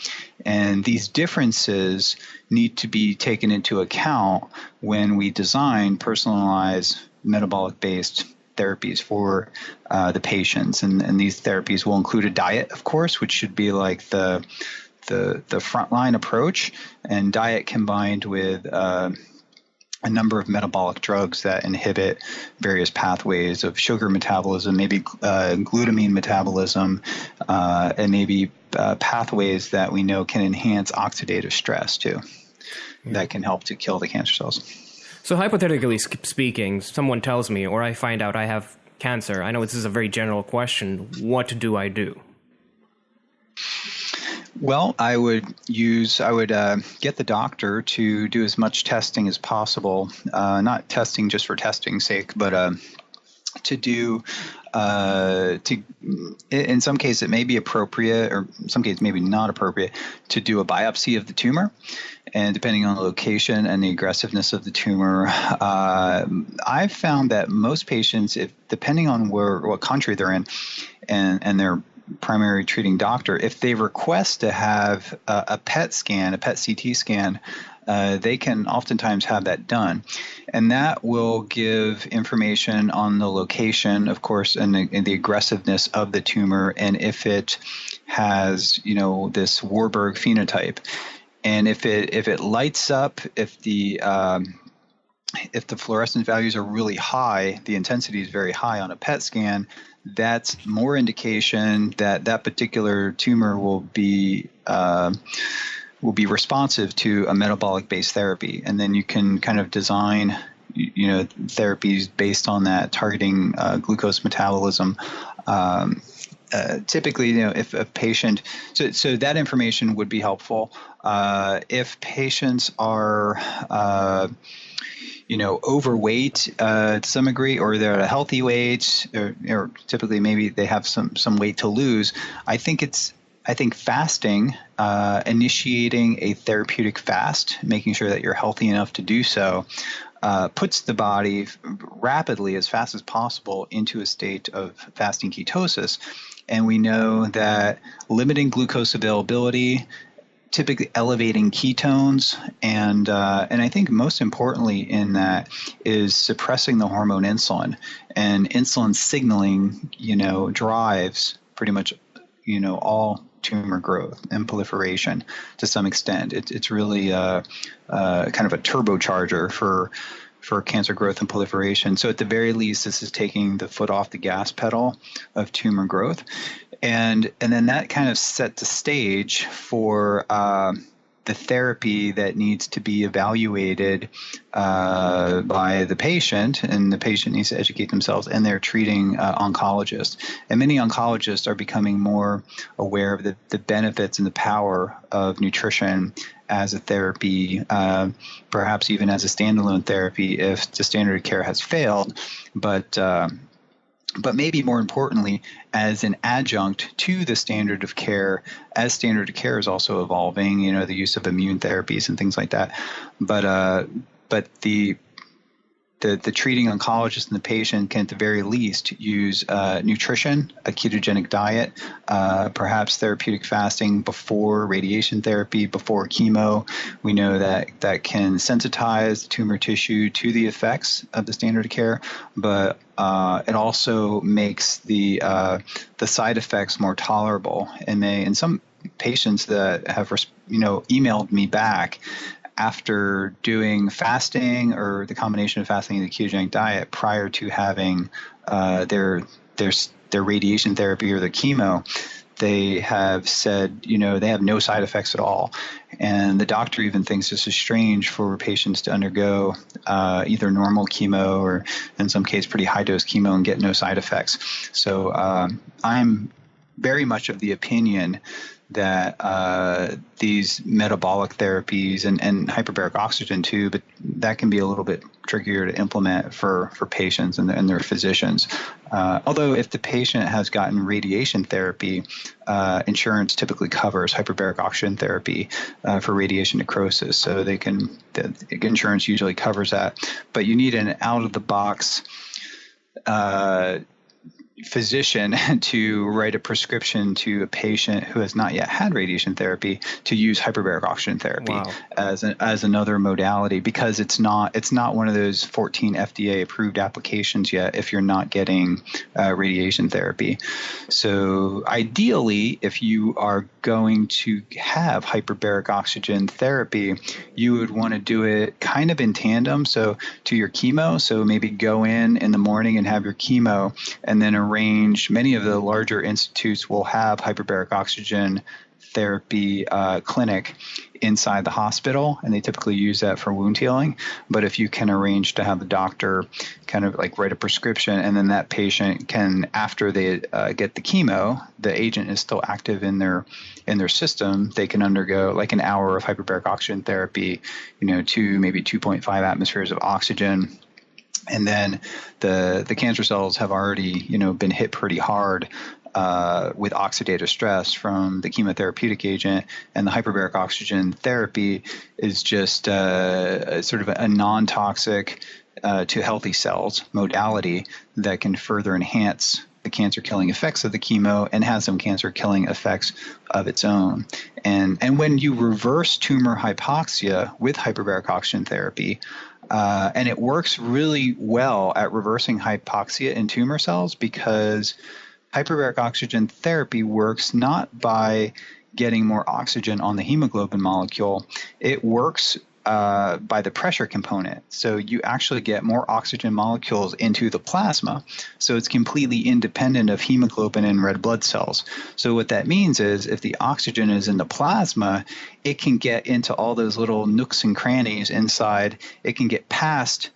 And these differences need to be taken into account when we design personalized metabolic-based therapies for the patients, and these therapies will include a diet, of course, which should be like the frontline approach, and diet combined with a number of metabolic drugs that inhibit various pathways of sugar metabolism, maybe glutamine metabolism, and maybe pathways that we know can enhance oxidative stress too, that can help to kill the cancer cells. So hypothetically speaking, someone tells me, or I find out I have cancer. I know this is a very general question. What do I do? Well, I would get the doctor to do as much testing as possible, not testing just for testing's sake, but to do, in some cases it may be appropriate, or in some cases maybe not appropriate, to do a biopsy of the tumor. And depending on the location and the aggressiveness of the tumor, I've found that most patients, depending on what country they're in and their primary treating doctor, if they request to have a PET scan, a PET CT scan they can oftentimes have that done. And that will give information on the location, of course, and the aggressiveness of the tumor, and if it has, this Warburg phenotype. And if it lights up, if the fluorescence values are really high, the intensity is very high on a PET scan, that's more indication that that particular tumor will be responsive to a metabolic-based therapy. And then you can kind of design, therapies based on that, targeting glucose metabolism. Typically, if a patient, so that information would be helpful. If patients are overweight to some degree, or they're at a healthy weight, or typically maybe they have some weight to lose, I think fasting, initiating a therapeutic fast, making sure that you're healthy enough to do so, puts the body rapidly, as fast as possible, into a state of fasting ketosis. And we know that limiting glucose availability, typically elevating ketones, and I think most importantly in that is suppressing the hormone insulin. And insulin signaling, drives pretty much, all tumor growth and proliferation to some extent. It's really kind of a turbocharger for cancer growth and proliferation. So at the very least, this is taking the foot off the gas pedal of tumor growth. And then that kind of set the stage for the therapy that needs to be evaluated by the patient, and the patient needs to educate themselves, and they're treating oncologists. And many oncologists are becoming more aware of the benefits and the power of nutrition as a therapy, perhaps even as a standalone therapy if the standard of care has failed, but maybe more importantly, as an adjunct to the standard of care, as standard of care is also evolving, the use of immune therapies and things like that. But the treating oncologist and the patient can at the very least use nutrition, a ketogenic diet, perhaps therapeutic fasting before radiation therapy, before chemo. We know that can sensitize the tumor tissue to the effects of the standard of care, but it also makes the side effects more tolerable. And some patients that have emailed me back after doing fasting, or the combination of fasting and the ketogenic diet, prior to having their radiation therapy or their chemo, they have said, they have no side effects at all. And the doctor even thinks this is strange for patients to undergo either normal chemo or, in some case, pretty high dose chemo and get no side effects. So I'm very much of the opinion that these metabolic therapies and hyperbaric oxygen too, but that can be a little bit trickier to implement for patients and their physicians. Although if the patient has gotten radiation therapy, insurance typically covers hyperbaric oxygen therapy for radiation necrosis. So the insurance usually covers that, but you need an out-of-the-box physician to write a prescription to a patient who has not yet had radiation therapy to use hyperbaric oxygen therapy. Wow. as another modality, because it's not one of those 14 FDA approved applications yet if you're not getting radiation therapy. So ideally, if you are going to have hyperbaric oxygen therapy, you would want to do it kind of in tandem, so to your chemo. So maybe go in the morning and have your chemo, and then arrange. Many of the larger institutes will have hyperbaric oxygen therapy clinic inside the hospital, and they typically use that for wound healing. But if you can arrange to have the doctor kind of like write a prescription, and then that patient can, after they get the chemo, the agent is still active in their system, they can undergo like an hour of hyperbaric oxygen therapy, to maybe 2.5 atmospheres of oxygen. And then the cancer cells have already, been hit pretty hard with oxidative stress from the chemotherapeutic agent, and the hyperbaric oxygen therapy is just sort of a non-toxic to healthy cells modality that can further enhance the cancer-killing effects of the chemo and has some cancer-killing effects of its own. And when you reverse tumor hypoxia with hyperbaric oxygen therapy, and it works really well at reversing hypoxia in tumor cells because hyperbaric oxygen therapy works not by getting more oxygen on the hemoglobin molecule. It works by the pressure component. So you actually get more oxygen molecules into the plasma. So it's completely independent of hemoglobin and red blood cells. So what that means is if the oxygen is in the plasma, it can get into all those little nooks and crannies inside. It can get past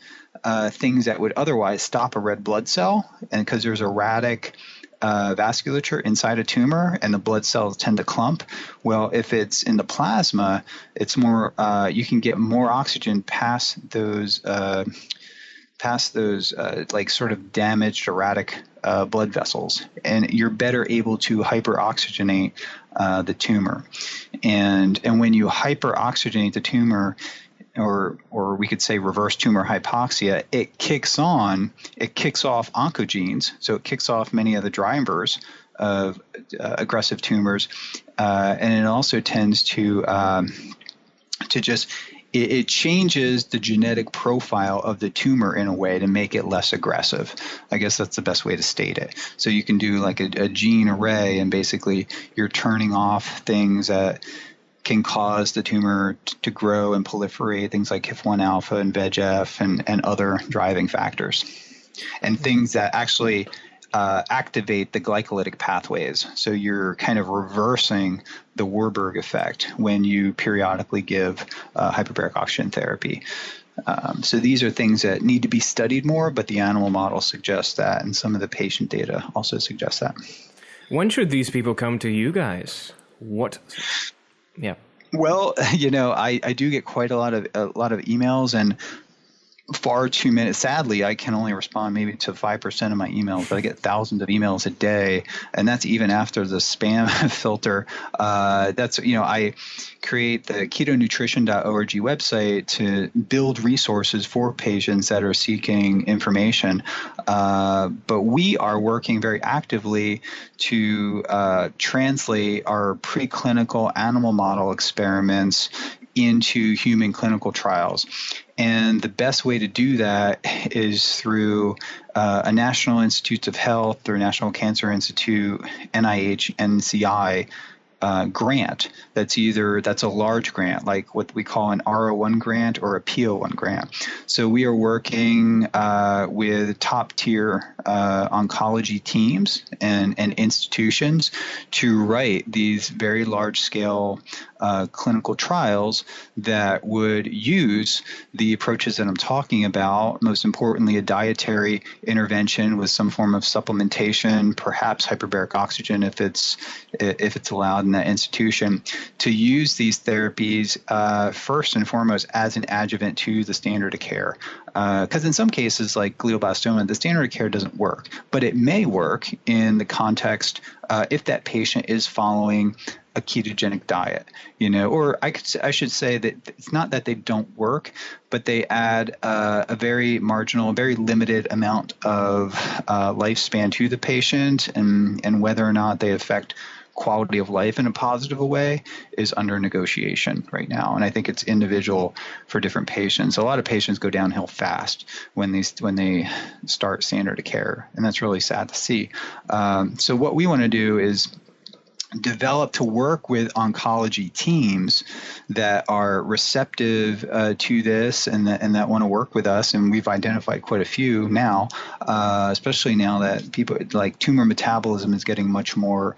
things that would otherwise stop a red blood cell. And because there's erratic vasculature inside a tumor and the blood cells tend to clump. Well, if it's in the plasma, it's more, you can get more oxygen past those like sort of damaged erratic blood vessels, and you're better able to hyperoxygenate the tumor. And when you hyperoxygenate the tumor, or we could say reverse tumor hypoxia, it kicks off oncogenes, so it kicks off many of the drivers of aggressive tumors, and it also tends to just it changes the genetic profile of the tumor in a way to make it less aggressive. I guess that's the best way to state it. So you can do like a gene array, and basically you're turning off things that can cause the tumor to grow and proliferate, things like HIF-1 alpha and VEGF and other driving factors, and things that actually activate the glycolytic pathways. So you're kind of reversing the Warburg effect when you periodically give hyperbaric oxygen therapy. So these are things that need to be studied more, but the animal model suggests that, and some of the patient data also suggests that. When should these people come to you guys? Yeah. Well, I do get quite a lot of emails, and far too many. Sadly, I can only respond maybe to 5% of my emails, but I get thousands of emails a day, and that's even after the spam filter. I create the ketonutrition.org website to build resources for patients that are seeking information. But we are working very actively to translate our preclinical animal model experiments into human clinical trials. And the best way to do that is through a National Institutes of Health or National Cancer Institute, NIH, NCI grant. That's a large grant, like what we call an R01 grant or a P01 grant. So we are working with top tier oncology teams and institutions to write these very large scale clinical trials that would use the approaches that I'm talking about, most importantly a dietary intervention with some form of supplementation, perhaps hyperbaric oxygen if it's allowed in that institution, to use these therapies first and foremost as an adjuvant to the standard of care. Because in some cases, like glioblastoma, the standard of care doesn't work, but it may work in the context if that patient is following a ketogenic diet, or I should say that it's not that they don't work, but they add a very marginal, very limited amount of lifespan to the patient, and whether or not they affect quality of life in a positive way is under negotiation right now. And I think it's individual for different patients. A lot of patients go downhill fast when they start standard of care, and that's really sad to see. So what we want to do is develop to work with oncology teams that are receptive to this and that want to work with us. And we've identified quite a few now, especially now that people like tumor metabolism is getting much more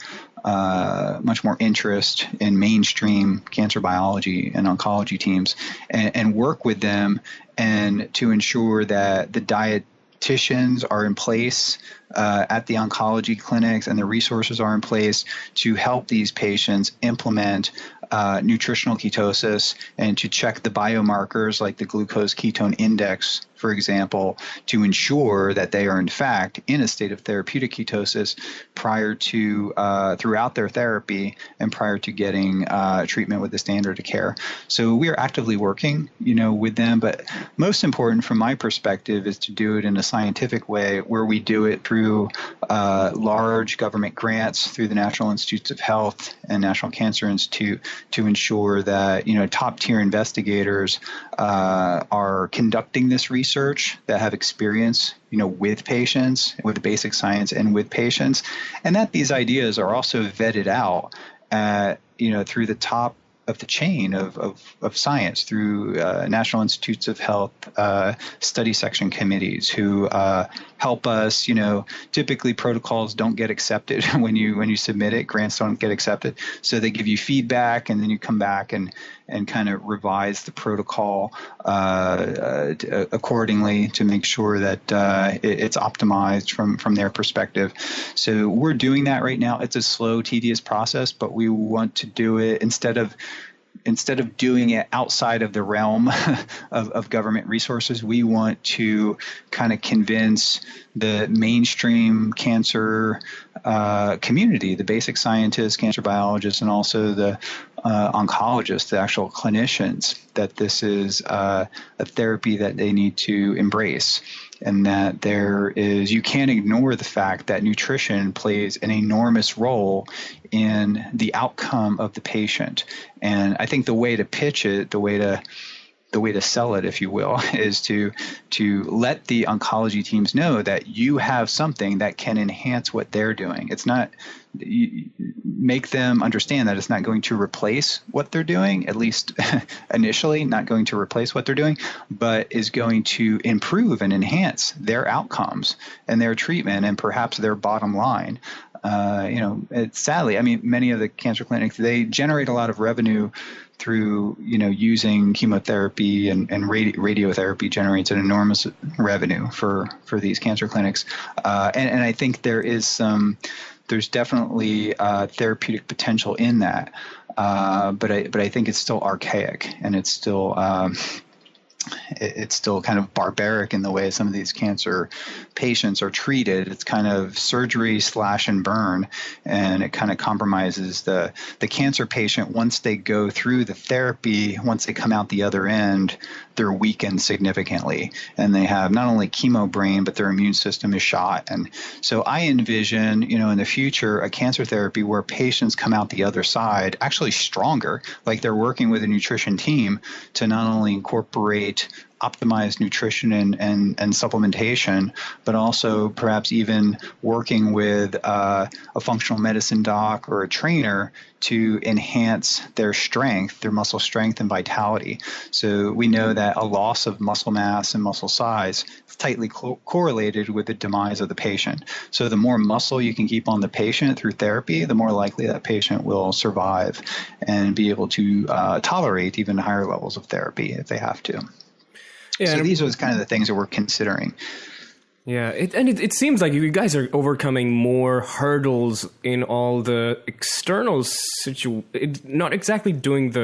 interest in mainstream cancer biology and oncology teams, and work with them and to ensure that the dietitians are in place at the oncology clinics and the resources are in place to help these patients implement nutritional ketosis and to check the biomarkers like the glucose ketone index, for example, to ensure that they are in fact in a state of therapeutic ketosis prior to throughout their therapy and prior to getting treatment with the standard of care. So we are actively working, with them. But most important from my perspective is to do it in a scientific way, where we do it through large government grants through the National Institutes of Health and National Cancer Institute to ensure that top tier investigators are conducting this research, that have experience with patients, with basic science and with patients, and that these ideas are also vetted out through the top of the chain of science, through National Institutes of Health study section committees who help us. Typically protocols don't get accepted when you submit it. Grants don't get accepted, so they give you feedback, and then you come back and kind of revise the protocol accordingly to make sure that it's optimized from their perspective. So we're doing that right now. It's a slow, tedious process, but we want to do it instead of doing it outside of the realm of government resources. We want to kind of convince the mainstream cancer community, the basic scientists, cancer biologists, and also the oncologists, the actual clinicians, that this is a therapy that they need to embrace, and that you can't ignore the fact that nutrition plays an enormous role in the outcome of the patient. And I think the way to pitch it, the way to sell it, if you will, is to let the oncology teams know that you have something that can enhance what they're doing. It's not, make them understand that it's not going to replace what they're doing, at least initially, not going to replace what they're doing, but is going to improve and enhance their outcomes and their treatment and perhaps their bottom line. It's sadly, many of the cancer clinics, they generate a lot of revenue through, using chemotherapy and radiotherapy generates an enormous revenue for these cancer clinics. And I think there's definitely therapeutic potential in that. But I think it's still archaic, and it's still kind of barbaric in the way some of these cancer patients are treated. It's kind of surgery slash and burn, and it kind of compromises the cancer patient. Once they go through the therapy, once they come out the other end, they're weakened significantly, and they have not only chemo brain, but their immune system is shot. And so I envision, in the future, a cancer therapy where patients come out the other side actually stronger, like they're working with a nutrition team to not only incorporate optimized nutrition and supplementation, but also perhaps even working with a functional medicine doc or a trainer to enhance their strength, their muscle strength and vitality. So we know that a loss of muscle mass and muscle size is tightly correlated with the demise of the patient. So the more muscle you can keep on the patient through therapy, the more likely that patient will survive and be able to tolerate even higher levels of therapy if they have to. Yeah, so these are kind of the things that we're considering. Yeah, it seems like you guys are overcoming more hurdles in all the external not exactly doing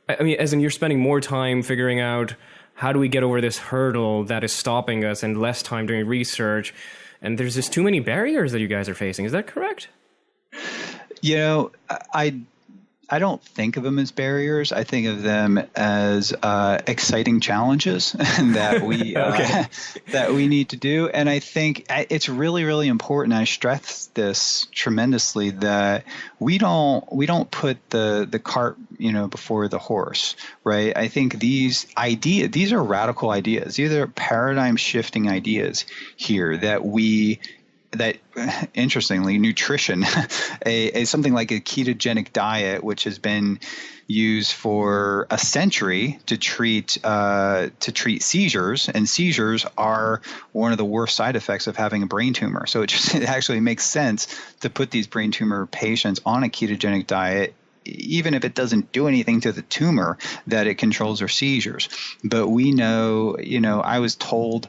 as in you're spending more time figuring out how do we get over this hurdle that is stopping us and less time doing research. And there's just too many barriers that you guys are facing. Is that correct? I don't think of them as barriers. I think of them as exciting challenges that we that we need to do. And I think it's really, really important. I stress this tremendously, that we don't put the cart before the horse, right? I think these are radical ideas. These are paradigm shifting ideas here that interestingly, nutrition, something like a ketogenic diet, which has been used for a century to treat seizures, and seizures are one of the worst side effects of having a brain tumor. So it actually makes sense to put these brain tumor patients on a ketogenic diet, even if it doesn't do anything to the tumor, that it controls their seizures. But we know, I was told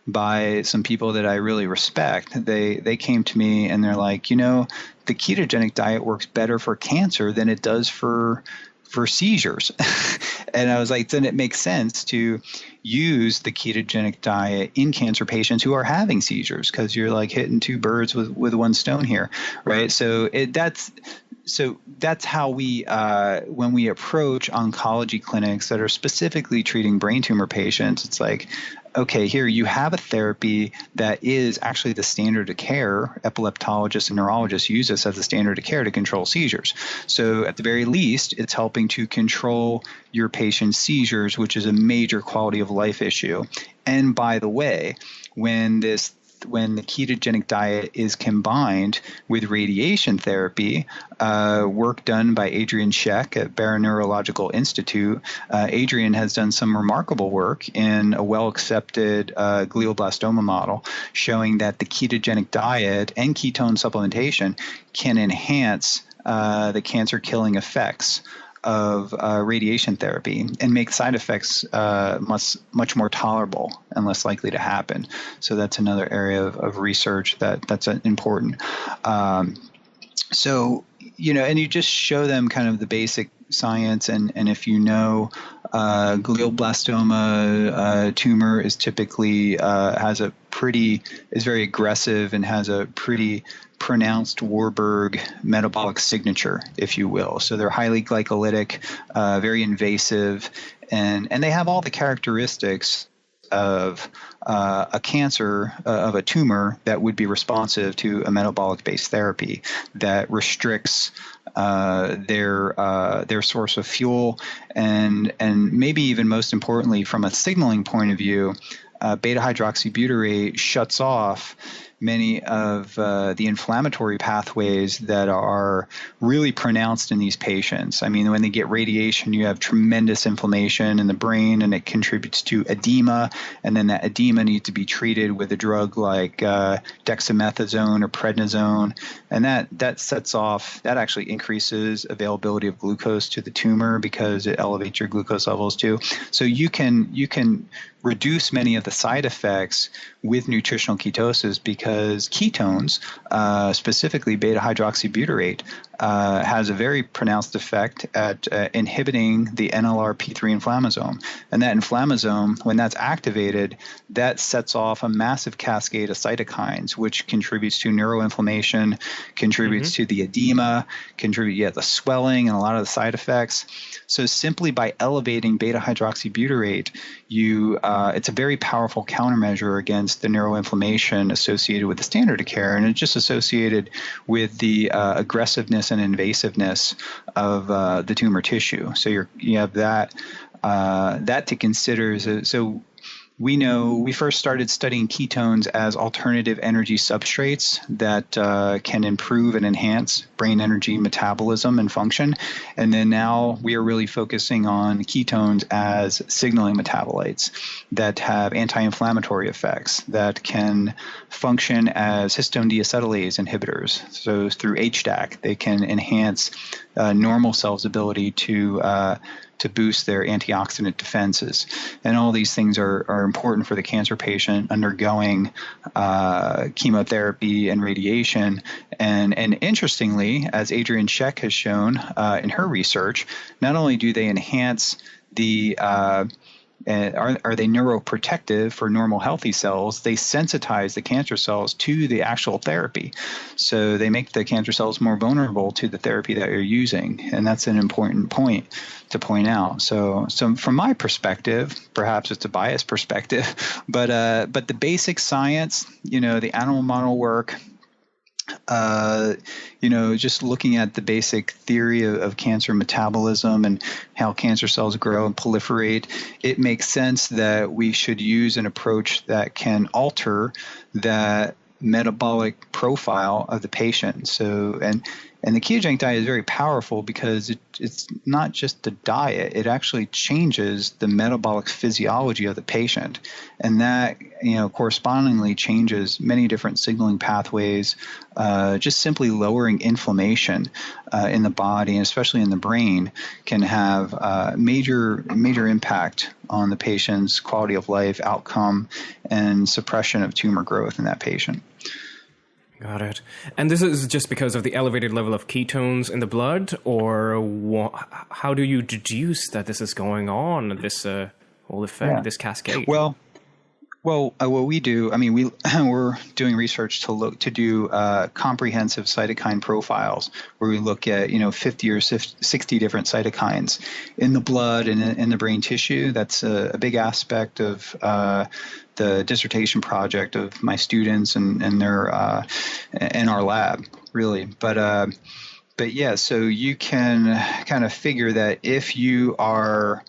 by some people that I really respect, they came to me and they're like, the ketogenic diet works better for cancer than it does for for seizures. And I was like, then it makes sense to use the ketogenic diet in cancer patients who are having seizures, because you're like hitting two birds with one stone here, right? So that's how we, when we approach oncology clinics that are specifically treating brain tumor patients, it's like, okay, here you have a therapy that is actually the standard of care. Epileptologists and neurologists use this as the standard of care to control seizures. So at the very least, it's helping to control your patient's seizures, which is a major quality of life issue. And by the way, when the ketogenic diet is combined with radiation therapy, work done by Adrian Scheck at Barra Neurological Institute. Adrian has done some remarkable work in a well-accepted glioblastoma model showing that the ketogenic diet and ketone supplementation can enhance the cancer-killing effects of radiation therapy and make side effects much more tolerable and less likely to happen. So that's another area of research that's important. So, and you just show them kind of the basic science, and if glioblastoma tumor is typically is very aggressive and has a pretty pronounced Warburg metabolic signature, if you will. So they're highly glycolytic, very invasive, and they have all the characteristics of a cancer, of a tumor that would be responsive to a metabolic-based therapy that restricts their source of fuel, and maybe even most importantly, from a signaling point of view, beta hydroxybutyrate shuts off many of the inflammatory pathways that are really pronounced in these patients. I mean, when they get radiation, you have tremendous inflammation in the brain, and it contributes to edema, and then that edema needs to be treated with a drug like dexamethasone or prednisone, and that actually increases availability of glucose to the tumor because it elevates your glucose levels too. So you can reduce many of the side effects with nutritional ketosis, because ketones, specifically beta hydroxybutyrate, has a very pronounced effect at inhibiting the NLRP3 inflammasome. And that inflammasome, when that's activated, that sets off a massive cascade of cytokines, which contributes to neuroinflammation, contributes to the edema, the swelling, and a lot of the side effects. So simply by elevating beta hydroxybutyrate, it's a very powerful countermeasure against the neuroinflammation associated with the standard of care, and it's just associated with the aggressiveness and invasiveness of the tumor tissue. So you have that to consider. So we know we first started studying ketones as alternative energy substrates that can improve and enhance brain energy metabolism and function. And then now we are really focusing on ketones as signaling metabolites that have anti-inflammatory effects, that can function as histone deacetylase inhibitors. So through HDAC, they can enhance normal cells' ability to boost their antioxidant defenses. And all these things are important for the cancer patient undergoing chemotherapy and radiation. And interestingly, as Adrian Scheck has shown in her research, not only do they enhance the are they neuroprotective for normal healthy cells, they sensitize the cancer cells to the actual therapy. So they make the cancer cells more vulnerable to the therapy that you're using. And that's an important point to point out. So from my perspective, perhaps it's a biased perspective, but the basic science, the animal model work, just looking at the basic theory of cancer metabolism and how cancer cells grow and proliferate, it makes sense that we should use an approach that can alter that metabolic profile of the patient. So, and the ketogenic diet is very powerful because it's not just the diet, it actually changes the metabolic physiology of the patient. And that, correspondingly changes many different signaling pathways, just simply lowering inflammation in the body, and especially in the brain, can have major impact on the patient's quality of life, outcome, and suppression of tumor growth in that patient. Got it. And this is just because of the elevated level of ketones in the blood, or how do you deduce that this is going on, this whole effect, this cascade? Well, what we do, we're doing research to do comprehensive cytokine profiles, where we look at 50 or 60 different cytokines in the blood and in the brain tissue. That's a big aspect of the dissertation project of my students and their in our lab, really. But yeah, so you can kind of figure that if you are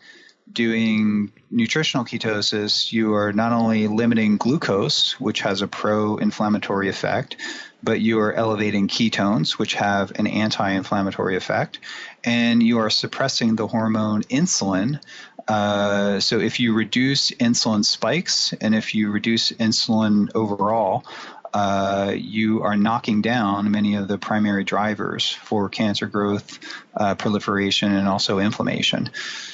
doing nutritional ketosis, you are not only limiting glucose, which has a pro-inflammatory effect, but you are elevating ketones, which have an anti-inflammatory effect, and you are suppressing the hormone insulin. So if you reduce insulin spikes and if you reduce insulin overall, you are knocking down many of the primary drivers for cancer growth, proliferation, and also inflammation.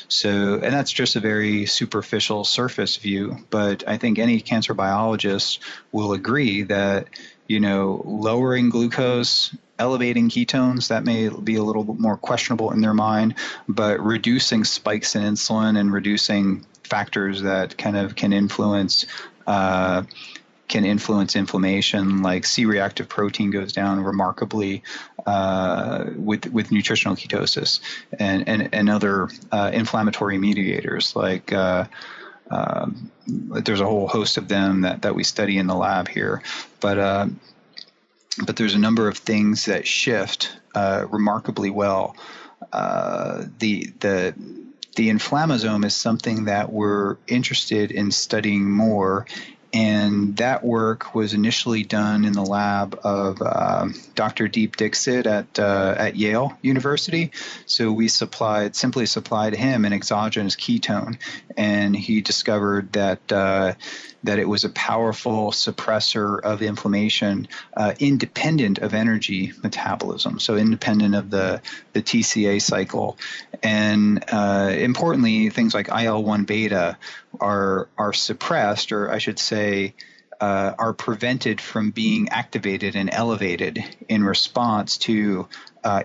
So, and that's just a very superficial surface view, but I think any cancer biologist will agree that, lowering glucose, elevating ketones, that may be a little bit more questionable in their mind, but reducing spikes in insulin and reducing factors that kind of can influence inflammation, like C-reactive protein goes down remarkably with nutritional ketosis, and other inflammatory mediators like there's a whole host of them that we study in the lab here, but there's a number of things that shift remarkably well. The inflammasome is something that we're interested in studying more. And that work was initially done in the lab of Dr. Deep Dixit at Yale University. So we simply supplied him an exogenous ketone, and he discovered that it was a powerful suppressor of inflammation, independent of energy metabolism, so independent of the TCA cycle. And importantly, things like IL-1 beta are suppressed, or I should say, are prevented from being activated and elevated in response to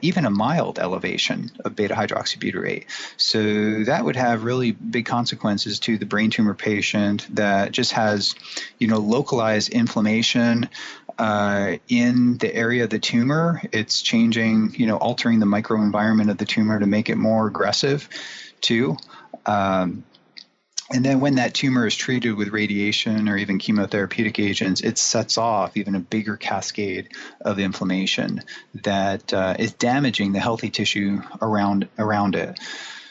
even a mild elevation of beta-hydroxybutyrate. So that would have really big consequences to the brain tumor patient that just has, localized inflammation in the area of the tumor. It's changing, altering the microenvironment of the tumor to make it more aggressive too. And then when that tumor is treated with radiation or even chemotherapeutic agents, it sets off even a bigger cascade of inflammation that is damaging the healthy tissue around it.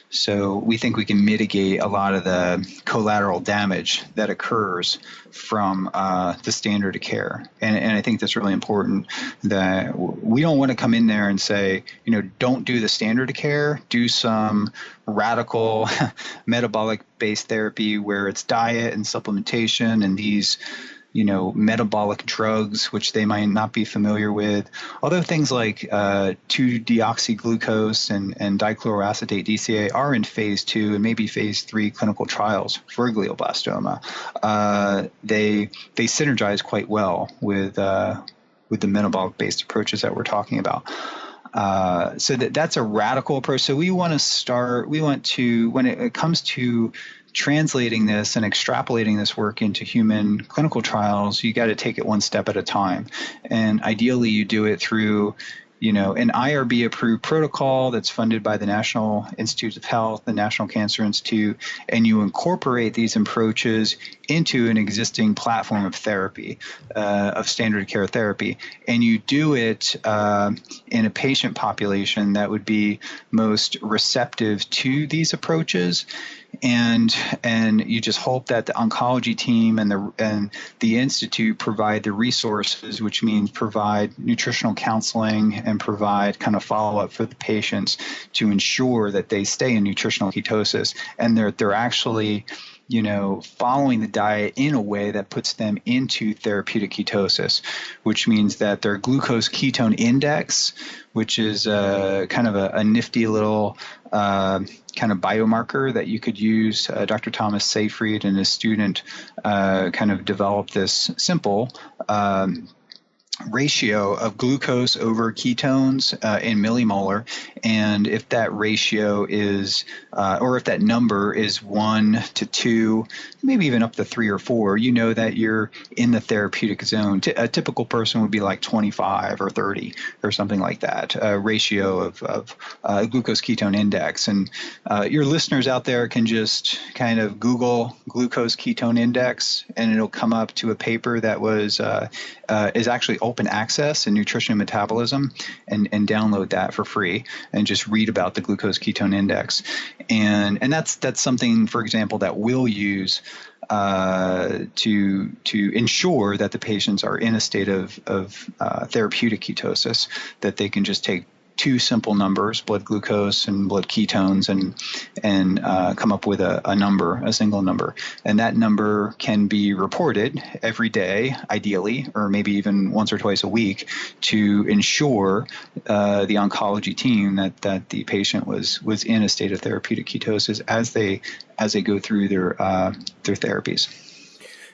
So we think we can mitigate a lot of the collateral damage that occurs from the standard of care. And I think that's really important, that we don't want to come in there and say, don't do the standard of care, do some radical metabolic-based therapy where it's diet and supplementation and these metabolic drugs, which they might not be familiar with. Although things like 2-deoxyglucose and dichloroacetate DCA are in phase 2 and maybe phase 3 clinical trials for glioblastoma, they synergize quite well with the metabolic-based approaches that we're talking about. So that's a radical approach. So when it comes to translating this and extrapolating this work into human clinical trials, you got to take it one step at a time. And ideally, you do it through, an IRB-approved protocol that's funded by the National Institutes of Health, the National Cancer Institute, and you incorporate these approaches into an existing platform of therapy, of standard of care therapy. And you do it in a patient population that would be most receptive to these approaches. And you just hope that the oncology team and the institute provide the resources, which means provide nutritional counseling and provide kind of follow-up for the patients to ensure that they stay in nutritional ketosis and they're actually following the diet in a way that puts them into therapeutic ketosis, which means that their glucose ketone index, which is kind of a nifty little kind of biomarker that you could use. Dr. Thomas Seyfried and his student kind of developed this simple ratio of glucose over ketones in millimolar. And if that ratio is, or if that number is 1 to 2, maybe even up to 3 or 4, you know that you're in the therapeutic zone. A typical person would be like 25 or 30 or something like that, ratio of glucose ketone index. And your listeners out there can just kind of Google glucose ketone index, and it'll come up to a paper that is actually open access in nutrition and metabolism, and download that for free and just read about the glucose ketone index. And that's something, for example, that we'll use to ensure that the patients are in a state of therapeutic ketosis, that they can just take two simple numbers, blood glucose and blood ketones, and come up with a number, a single number. And that number can be reported every day, ideally, or maybe even once or twice a week, to ensure the oncology team that the patient was in a state of therapeutic ketosis as they go through their therapies.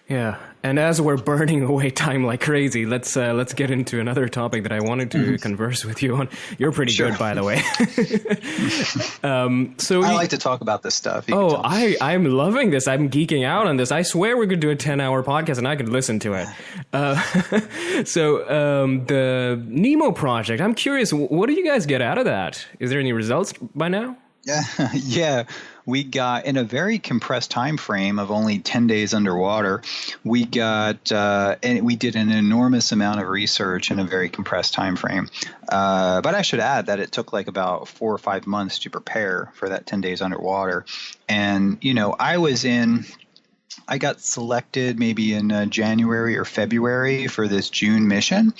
Yeah, and as we're burning away time like crazy, let's get into another topic that I wanted to converse with you on. You're pretty good, by the way. So I like to talk about this stuff. I'm loving this. I'm geeking out on this. I swear we could do a 10-hour podcast and I could listen to it. The NEEMO project, I'm curious, what do you guys get out of that? Is there any results by now? Yeah. We got, in a very compressed time frame of only 10 days underwater, we got, and we did an enormous amount of research in a very compressed time frame. But I should add that it took like about 4 or 5 months to prepare for that 10 days underwater. And, I got selected maybe in January or February for this June mission.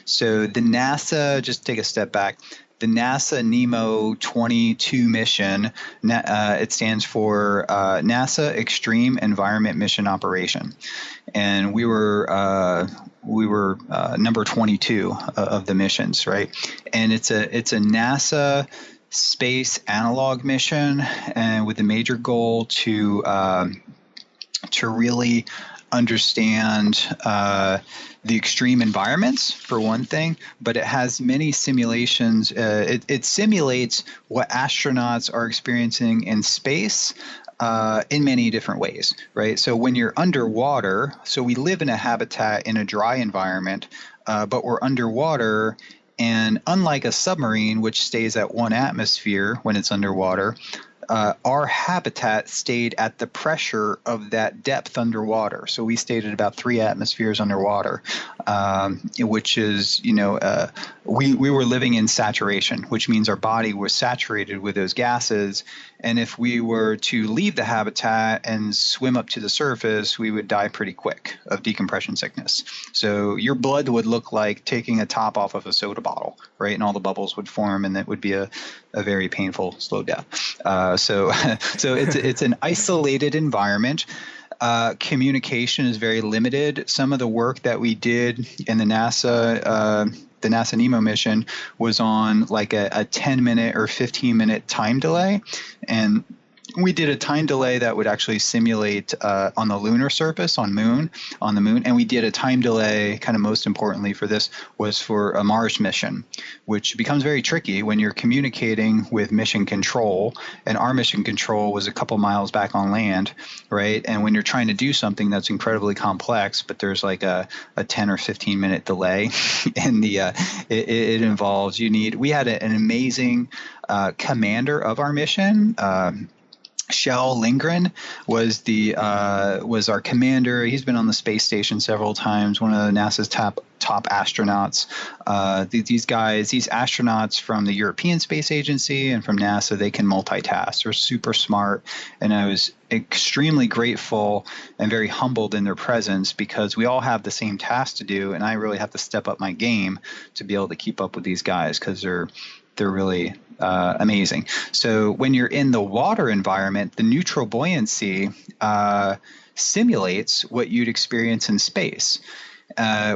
So the NASA, just take a step back, the NASA NEEMO 22 mission, it stands for NASA Extreme Environment Mission Operation. And we were number 22 of the missions, right? And it's a NASA space analog mission, and with the major goal to really understand the extreme environments, for one thing, but it has many simulations. It simulates what astronauts are experiencing in space in many different ways, right? So when you're underwater, so we live in a habitat in a dry environment, but we're underwater. And unlike a submarine, which stays at 1 atmosphere when it's underwater, our habitat stayed at the pressure of that depth underwater. So we stayed at about 3 atmospheres underwater, which is, we were living in saturation, which means our body was saturated with those gases. And if we were to leave the habitat and swim up to the surface, we would die pretty quick of decompression sickness. So your blood would look like taking a top off of a soda bottle, right? And all the bubbles would form, and that would be a very painful, slow death. So it's an isolated environment. Communication is very limited. Some of the work that we did in the NASA NEEMO mission was on like a 10-minute or 15-minute time delay. And we did a time delay that would actually simulate on the lunar surface on the moon. And we did a time delay, kind of most importantly for this, was for a Mars mission, which becomes very tricky when you're communicating with mission control. And our mission control was a couple miles back on land, right? And when you're trying to do something that's incredibly complex, but there's like a 10 or 15 minute delay, and it involves, we had an amazing commander of our mission. Shel Lindgren was our commander. He's been on the space station several times, one of NASA's top astronauts. These astronauts from the European Space Agency and from NASA, they can multitask. They're super smart. And I was extremely grateful and very humbled in their presence, because we all have the same task to do. And I really have to step up my game to be able to keep up with these guys, because they're really amazing. So when you're in the water environment, the neutral buoyancy simulates what you'd experience in space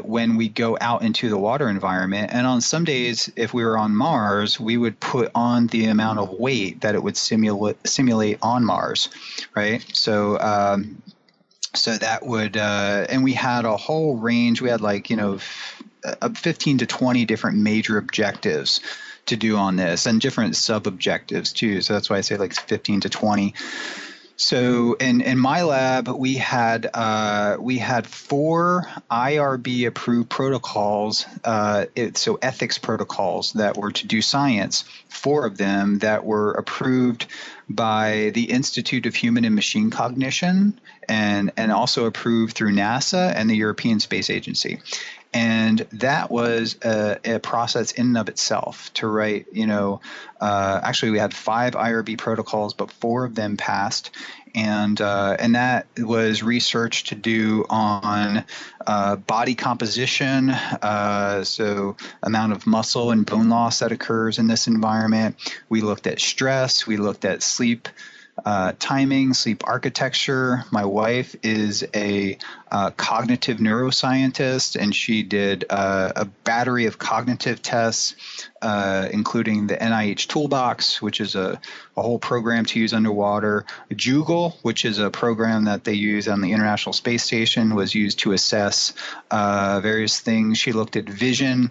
when we go out into the water environment. And on some days, if we were on Mars, we would put on the amount of weight that it would simulate on Mars, right? So that would, and we had a whole range. We had 15 to 20 different major objectives to do on this, and different sub-objectives too. So that's why I say like 15 to 20. So in my lab, we had 4 IRB approved protocols, so ethics protocols that were to do science. 4 of them that were approved by the Institute of Human and Machine Cognition, and also approved through NASA and the European Space Agency. And that was a process in and of itself to write, actually we had 5 IRB protocols, but 4 of them passed. And that was research to do on body composition, so amount of muscle and bone loss that occurs in this environment. We looked at stress. We looked at sleep timing, sleep architecture. My wife is a cognitive neuroscientist, and she did a battery of cognitive tests, including the NIH Toolbox, which is a whole program to use underwater. Jugal, which is a program that they use on the International Space Station, was used to assess various things. She looked at vision.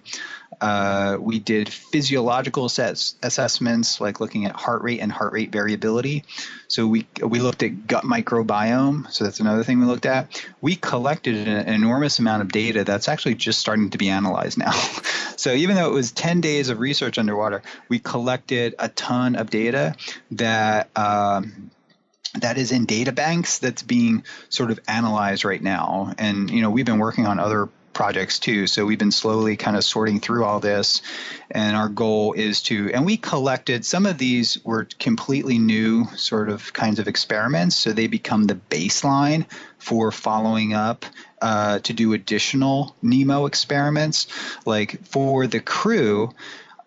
We did physiological assessments, like looking at heart rate and heart rate variability. So we looked at gut microbiome. So that's another thing we looked at. We collected an enormous amount of data that's actually just starting to be analyzed now. So even though it was 10 days of research underwater, we collected a ton of data that is in data banks that's being sort of analyzed right now. And, we've been working on other projects too. So we've been slowly kind of sorting through all this, and our goal is and we collected, some of these were completely new sort of kinds of experiments. So they become the baseline for following up to do additional NEEMO experiments. Like for the crew,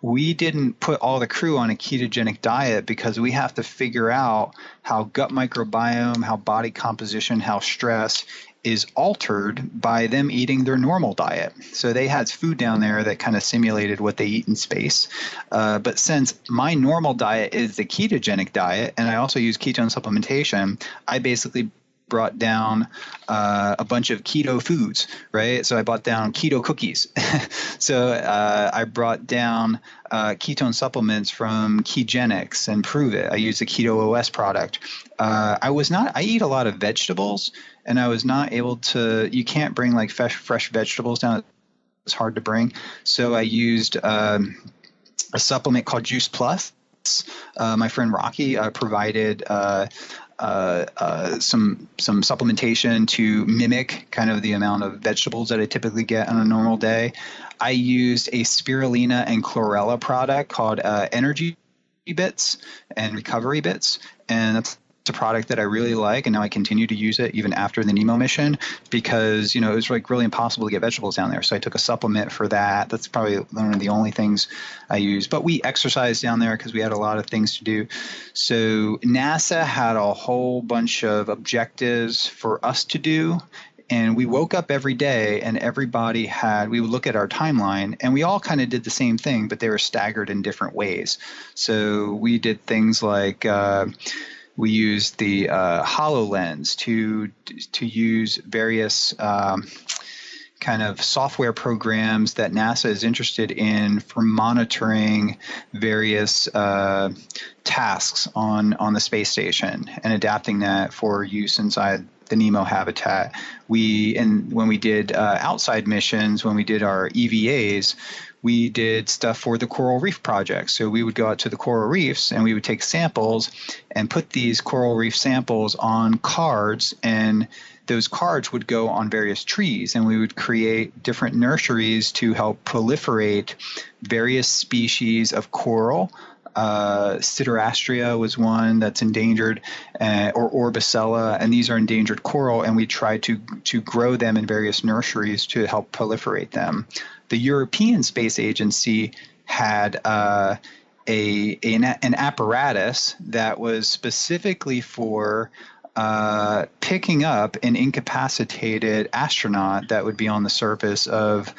we didn't put all the crew on a ketogenic diet because we have to figure out how gut microbiome, how body composition, how stress is altered by them eating their normal diet. So they had food down there that kind of simulated what they eat in space. But since my normal diet is the ketogenic diet, and I also use ketone supplementation, I basically brought down a bunch of keto foods, right? So I brought down keto cookies. So I brought down ketone supplements from Ketogenics and Prove It. I use the Keto OS product. I eat a lot of vegetables, and I was not able to, you can't bring like fresh vegetables down. It's hard to bring. So I used a supplement called Juice Plus. My friend Rocky provided some supplementation to mimic kind of the amount of vegetables that I typically get on a normal day. I used a spirulina and chlorella product called Energy Bits and Recovery Bits, and that's a product that I really like, and now I continue to use it even after the NEEMO mission because, it was like really impossible to get vegetables down there. So I took a supplement for that. That's probably one of the only things I use. But we exercised down there because we had a lot of things to do. So NASA had a whole bunch of objectives for us to do. And we woke up every day and we would look at our timeline, and we all kind of did the same thing, but they were staggered in different ways. So we did things like we used the HoloLens to use various kind of software programs that NASA is interested in for monitoring various tasks on the space station and adapting that for use inside the NEEMO habitat. When we did outside missions, when we did our EVAs, we did stuff for the coral reef project. So we would go out to the coral reefs and we would take samples and put these coral reef samples on cards, and those cards would go on various trees, and we would create different nurseries to help proliferate various species of coral. Siderastria was one that's endangered, or Orbicella, and these are endangered coral, and we try to grow them in various nurseries to help proliferate them. The European Space Agency had an apparatus that was specifically for picking up an incapacitated astronaut that would be on the surface of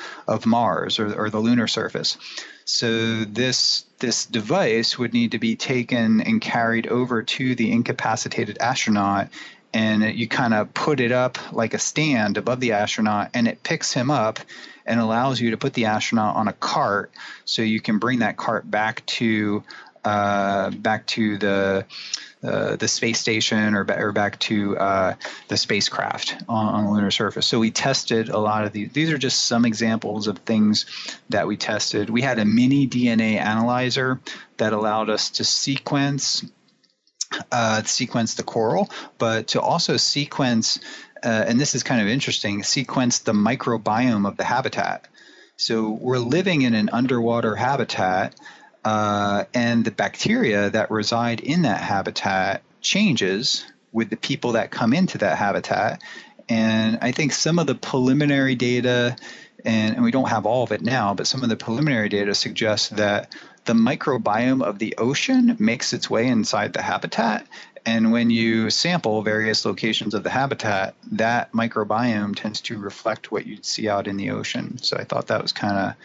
Mars or the lunar surface. So this device would need to be taken and carried over to the incapacitated astronaut and you kind of put it up like a stand above the astronaut, and it picks him up and allows you to put the astronaut on a cart so you can bring that cart back to the space station or back to the spacecraft on the lunar surface. So we tested a lot of these. These are just some examples of things that we tested. We had a mini DNA analyzer that allowed us to sequence the coral, but to also sequence, and this is kind of interesting, sequence the microbiome of the habitat. So we're living in an underwater habitat, and the bacteria that reside in that habitat changes with the people that come into that habitat. And I think some of the preliminary data, and we don't have all of it now, but some of the preliminary data suggests that the microbiome of the ocean makes its way inside the habitat. And when you sample various locations of the habitat, that microbiome tends to reflect what you'd see out in the ocean. So I thought that was kind of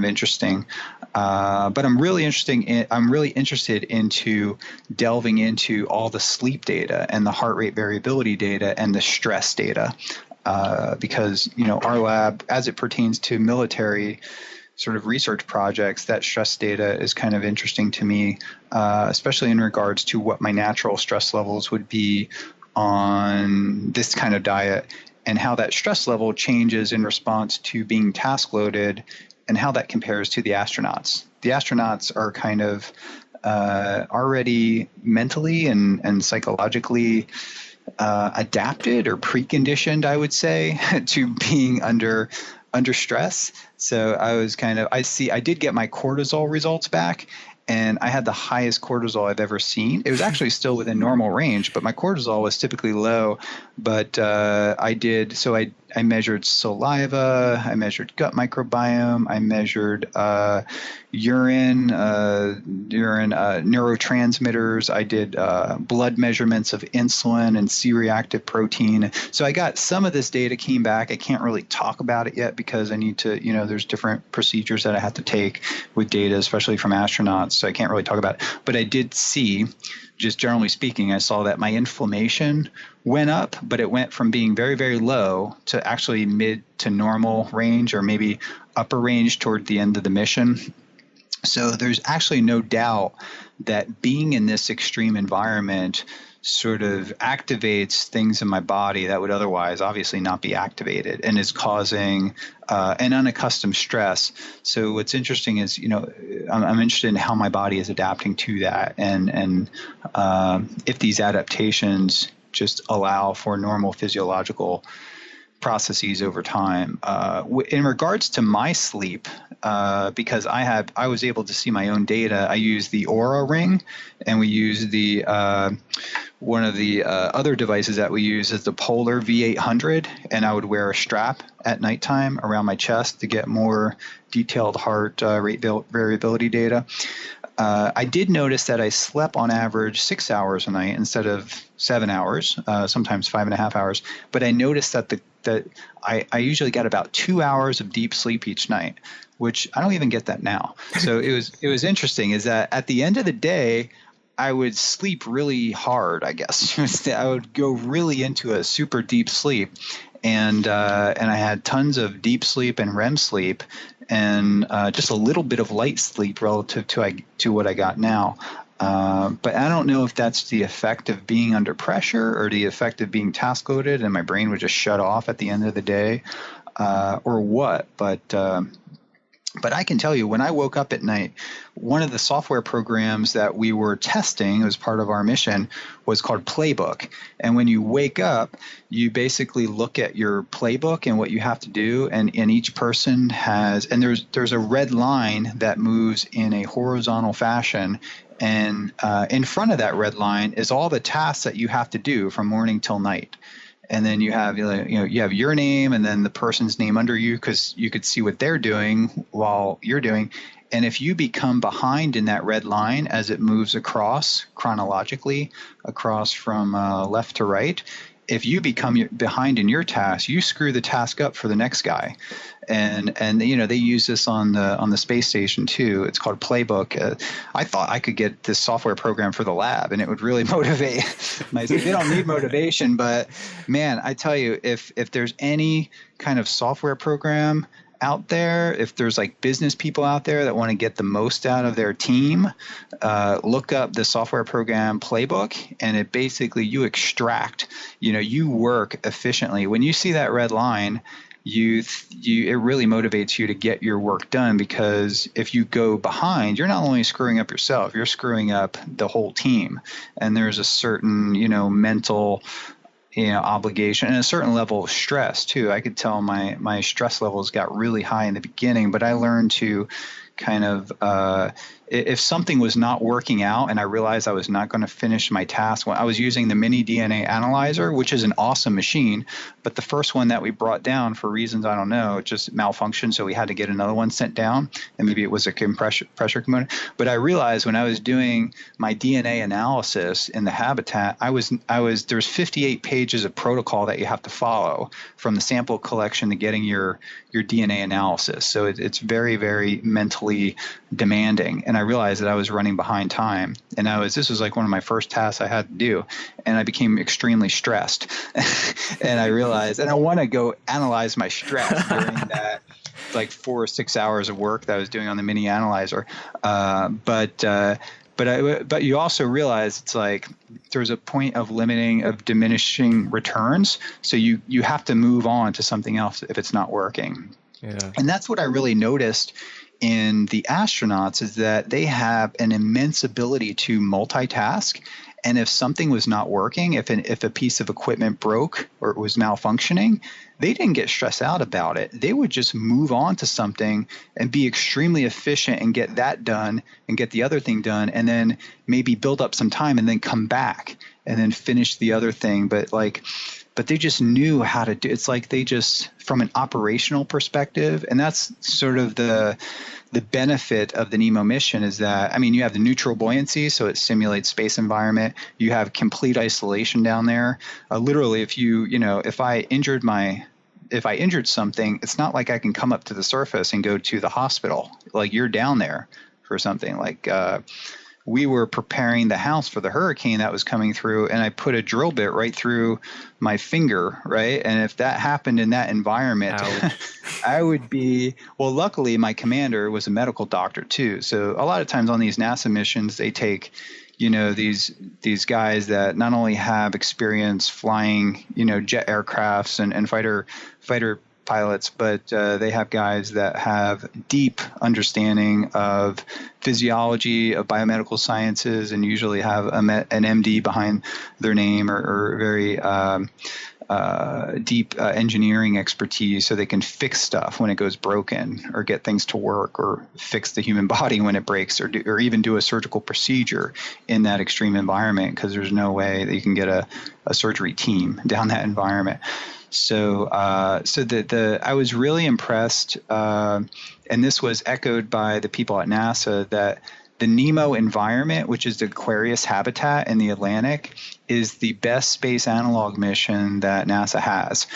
interesting. But I'm really interested into delving into all the sleep data and the heart rate variability data and the stress data, because our lab, as it pertains to military sort of research projects, that stress data is kind of interesting to me, especially in regards to what my natural stress levels would be on this kind of diet, and how that stress level changes in response to being task loaded, and how that compares to the astronauts. The astronauts are kind of already mentally and psychologically adapted or preconditioned, I would say, to being under stress. So I did get my cortisol results back, and I had the highest cortisol I've ever seen. It was actually still within normal range, but my cortisol was typically low. But I measured saliva, I measured gut microbiome, I measured urine neurotransmitters. I did blood measurements of insulin and C-reactive protein. So I got some of this data came back. I can't really talk about it yet because I need to, there's different procedures that I have to take with data, especially from astronauts. So I can't really talk about it. But I did see, just generally speaking, I saw that my inflammation went up, but it went from being very, very low to actually mid to normal range, or maybe upper range toward the end of the mission. So there's actually no doubt that being in this extreme environment sort of activates things in my body that would otherwise obviously not be activated, and is causing an unaccustomed stress. So what's interesting is, I'm interested in how my body is adapting to that, and if these adaptations just allow for normal physiological processes over time. In regards to my sleep, because I was able to see my own data, I use the Aura ring, and we use the one of the other devices that we use is the Polar V800, and I would wear a strap at nighttime around my chest to get more detailed heart rate variability data. I did notice that I slept on average 6 hours a night instead of 7 hours, sometimes 5.5 hours. But I noticed that I usually get about 2 hours of deep sleep each night, which I don't even get that now. So it was interesting is that at the end of the day, I would sleep really hard, I guess. I would go really into a super deep sleep. And I had tons of deep sleep and REM sleep, and just a little bit of light sleep relative to what I got now. But I don't know if that's the effect of being under pressure or the effect of being task loaded and my brain would just shut off at the end of the day, or what. But I can tell you, when I woke up at night, one of the software programs that we were testing as part of our mission was called Playbook. And when you wake up, you basically look at your playbook and what you have to do. And each person has, and there's a red line that moves in a horizontal fashion. And in front of that red line is all the tasks that you have to do from morning till night. And then you have your name and then the person's name under you, because you could see what they're doing while you're doing. And if you become behind in that red line as it moves across chronologically, across from left to right, if you become behind in your task, you screw the task up for the next guy. And they use this on the space station too. It's called Playbook. I thought I could get this software program for the lab, and it would really motivate myself. They don't need motivation, but man, I tell you, if there's any kind of software program out there, if there's like business people out there that want to get the most out of their team, look up the software program Playbook, and it basically you extract, you work efficiently. When you see that red line, it really motivates you to get your work done, because if you go behind, you're not only screwing up yourself, you're screwing up the whole team. And there's a certain, mental obligation and a certain level of stress too. I could tell my stress levels got really high in the beginning, but I learned to kind of if something was not working out and I realized I was not going to finish my task, when I was using the mini DNA analyzer, which is an awesome machine, but the first one that we brought down for reasons I don't know, it just malfunctioned, so we had to get another one sent down, and maybe it was a pressure component. But I realized when I was doing my DNA analysis in the habitat, there's 58 pages of protocol that you have to follow from the sample collection to getting your DNA analysis. So it's very, very mentally demanding. And I realized that I was running behind time, and this was like one of my first tasks I had to do, and I became extremely stressed. And I realized, and I want to go analyze my stress during that like 4 or 6 hours of work that I was doing on the mini analyzer. But you also realize it's like there's a point of diminishing returns. So you have to move on to something else if it's not working. Yeah. And that's what I really noticed in the astronauts, is that they have an immense ability to multitask. And if something was not working, if a piece of equipment broke or it was malfunctioning, they didn't get stressed out about it. They would just move on to something and be extremely efficient and get that done and get the other thing done, and then maybe build up some time and then come back and then finish the other thing. But they just knew how to do. It's like they just, from an operational perspective, and that's sort of the benefit of the NEEMO mission, is that, you have the neutral buoyancy, so it simulates space environment. You have complete isolation down there. Literally, if I injured something, it's not like I can come up to the surface and go to the hospital. Like, you're down there for something. Like, we were preparing the house for the hurricane that was coming through, and I put a drill bit right through my finger, right? And if that happened in that environment, I would be, well, luckily my commander was a medical doctor too. So a lot of times on these NASA missions, they take, these guys that not only have experience flying, jet aircrafts and fighter pilots, but they have guys that have deep understanding of physiology, of biomedical sciences, and usually have an MD behind their name, or very deep engineering expertise, so they can fix stuff when it goes broken, or get things to work, or fix the human body when it breaks, or even do a surgical procedure in that extreme environment, because there's no way that you can get a surgery team down that environment. So I was really impressed, and this was echoed by the people at NASA, that the NEEMO environment, which is the Aquarius habitat in the Atlantic, is the best space analog mission that NASA has.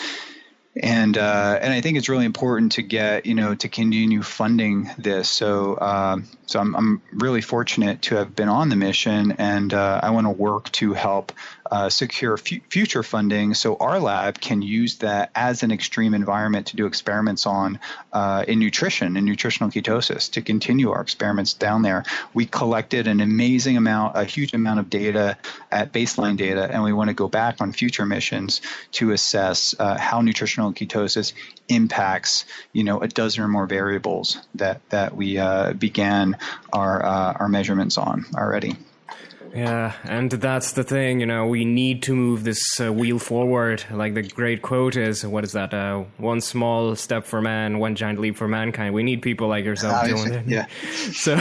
And I think it's really important to get, to continue funding this. So I'm really fortunate to have been on the mission, and I want to work to help secure future funding, so our lab can use that as an extreme environment to do experiments on in nutrition and nutritional ketosis, to continue our experiments down there. We collected a huge amount of data at baseline data, and we want to go back on future missions to assess how nutritional ketosis impacts, a dozen or more variables that we began our measurements on already. Yeah, and that's the thing, we need to move this wheel forward. Like the great quote is, what is that? One small step for man, one giant leap for mankind. We need people like yourself doing it. Yeah. So,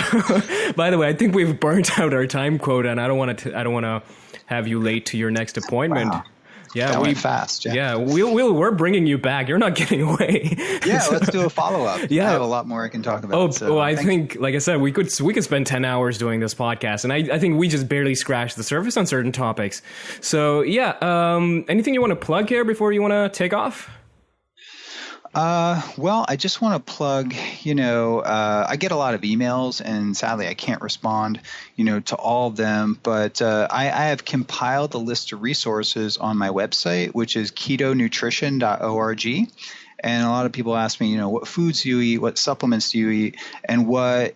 by the way, I think we've burnt out our time quota, and I don't want to have you late to your next appointment. Wow. Yeah, that went fast. Yeah, we're bringing you back. You're not getting away. Yeah, let's do a follow-up. Yeah. I have a lot more I can talk about. I think, like I said, we could spend 10 hours doing this podcast, and I think we just barely scratched the surface on certain topics. So yeah, anything you want to plug here before you want to take off? Well, I just want to plug, I get a lot of emails, and sadly I can't respond, to all of them, but I have compiled a list of resources on my website, which is ketonutrition.org. And a lot of people ask me, what foods do you eat? What supplements do you eat? And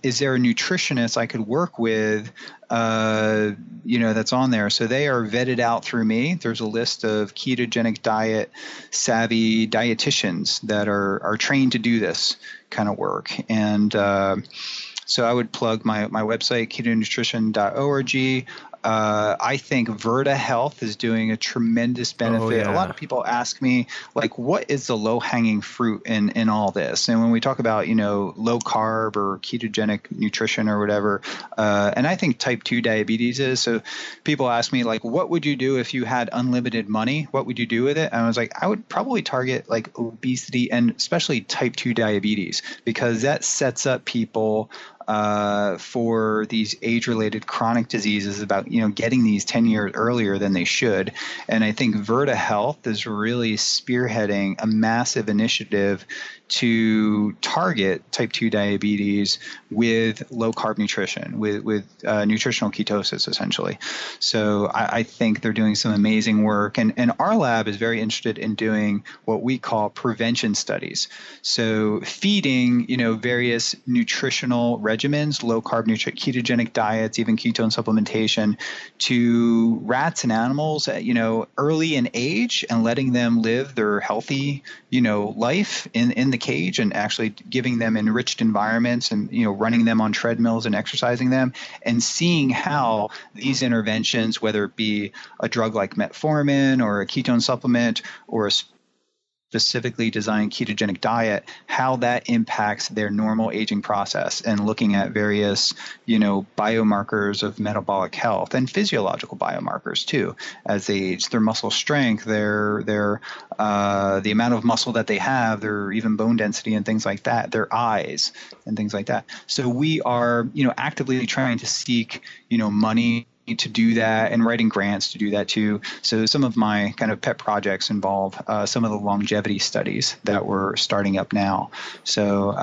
is there a nutritionist I could work with, that's on there? So they are vetted out through me. There's a list of ketogenic diet savvy dietitians that are trained to do this kind of work. And so I would plug my website, ketonutrition.org. I think Virta Health is doing a tremendous benefit. Oh, yeah. A lot of people ask me, what is the low-hanging fruit in all this? And when we talk about, low carb or ketogenic nutrition or whatever, and I think type 2 diabetes is. So people ask me, what would you do if you had unlimited money? What would you do with it? And I was like, I would probably target obesity and especially type 2 diabetes, because that sets up people for these age-related chronic diseases about, getting these 10 years earlier than they should. And I think Virta Health is really spearheading a massive initiative to target type 2 diabetes with low-carb nutrition, with nutritional ketosis, essentially. So I think they're doing some amazing work. And our lab is very interested in doing what we call prevention studies. So feeding, various nutritional regimens, low-carb ketogenic diets, even ketone supplementation, to rats and animals, early in age, and letting them live their healthy, life in the cage, and actually giving them enriched environments, and running them on treadmills and exercising them, and seeing how these interventions, whether it be a drug like metformin or a ketone supplement or a specifically designed ketogenic diet, how that impacts their normal aging process, and looking at various, biomarkers of metabolic health and physiological biomarkers too, as they age, their muscle strength, their the amount of muscle that they have, their even bone density and things like that, their eyes and things like that. So we are, actively trying to seek, money to do that, and writing grants to do that too. So some of my kind of pet projects involve some of the longevity studies that we're starting up now. So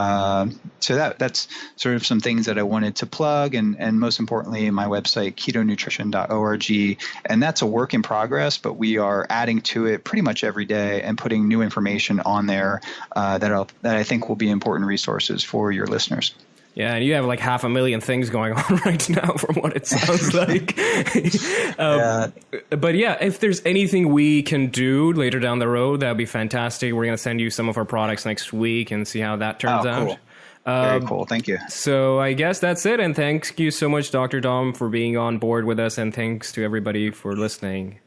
that's sort of some things that I wanted to plug, and most importantly, my website, ketonutrition.org. And that's a work in progress, but we are adding to it pretty much every day and putting new information on there that I think will be important resources for your listeners. Yeah, and you have 500,000 things going on right now from what it sounds like. But yeah, if there's anything we can do later down the road, that would be fantastic. We're going to send you some of our products next week and see how that turns out. Cool. Very cool. Thank you. So I guess that's it. And thank you so much, Dr. Dom, for being on board with us. And thanks to everybody for listening.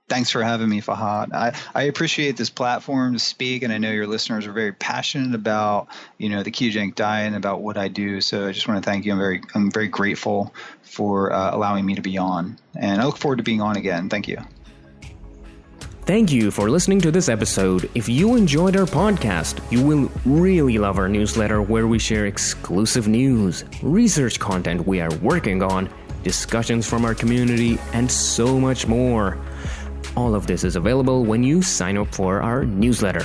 Thanks for having me, Fahad. I appreciate this platform to speak, and I know your listeners are very passionate about, the ketogenic diet and about what I do. So I just want to thank you. I'm very grateful for allowing me to be on, and I look forward to being on again. Thank you. Thank you for listening to this episode. If you enjoyed our podcast, you will really love our newsletter, where we share exclusive news, research content we are working on, discussions from our community, and so much more. All of this is available when you sign up for our newsletter.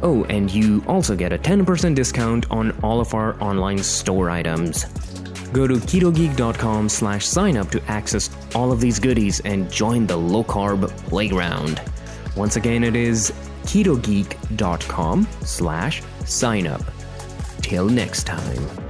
Oh, and you also get a 10% discount on all of our online store items. Go to ketogeek.com/sign up to access all of these goodies and join the low-carb playground. Once again, it is ketogeek.com/sign up. Till next time.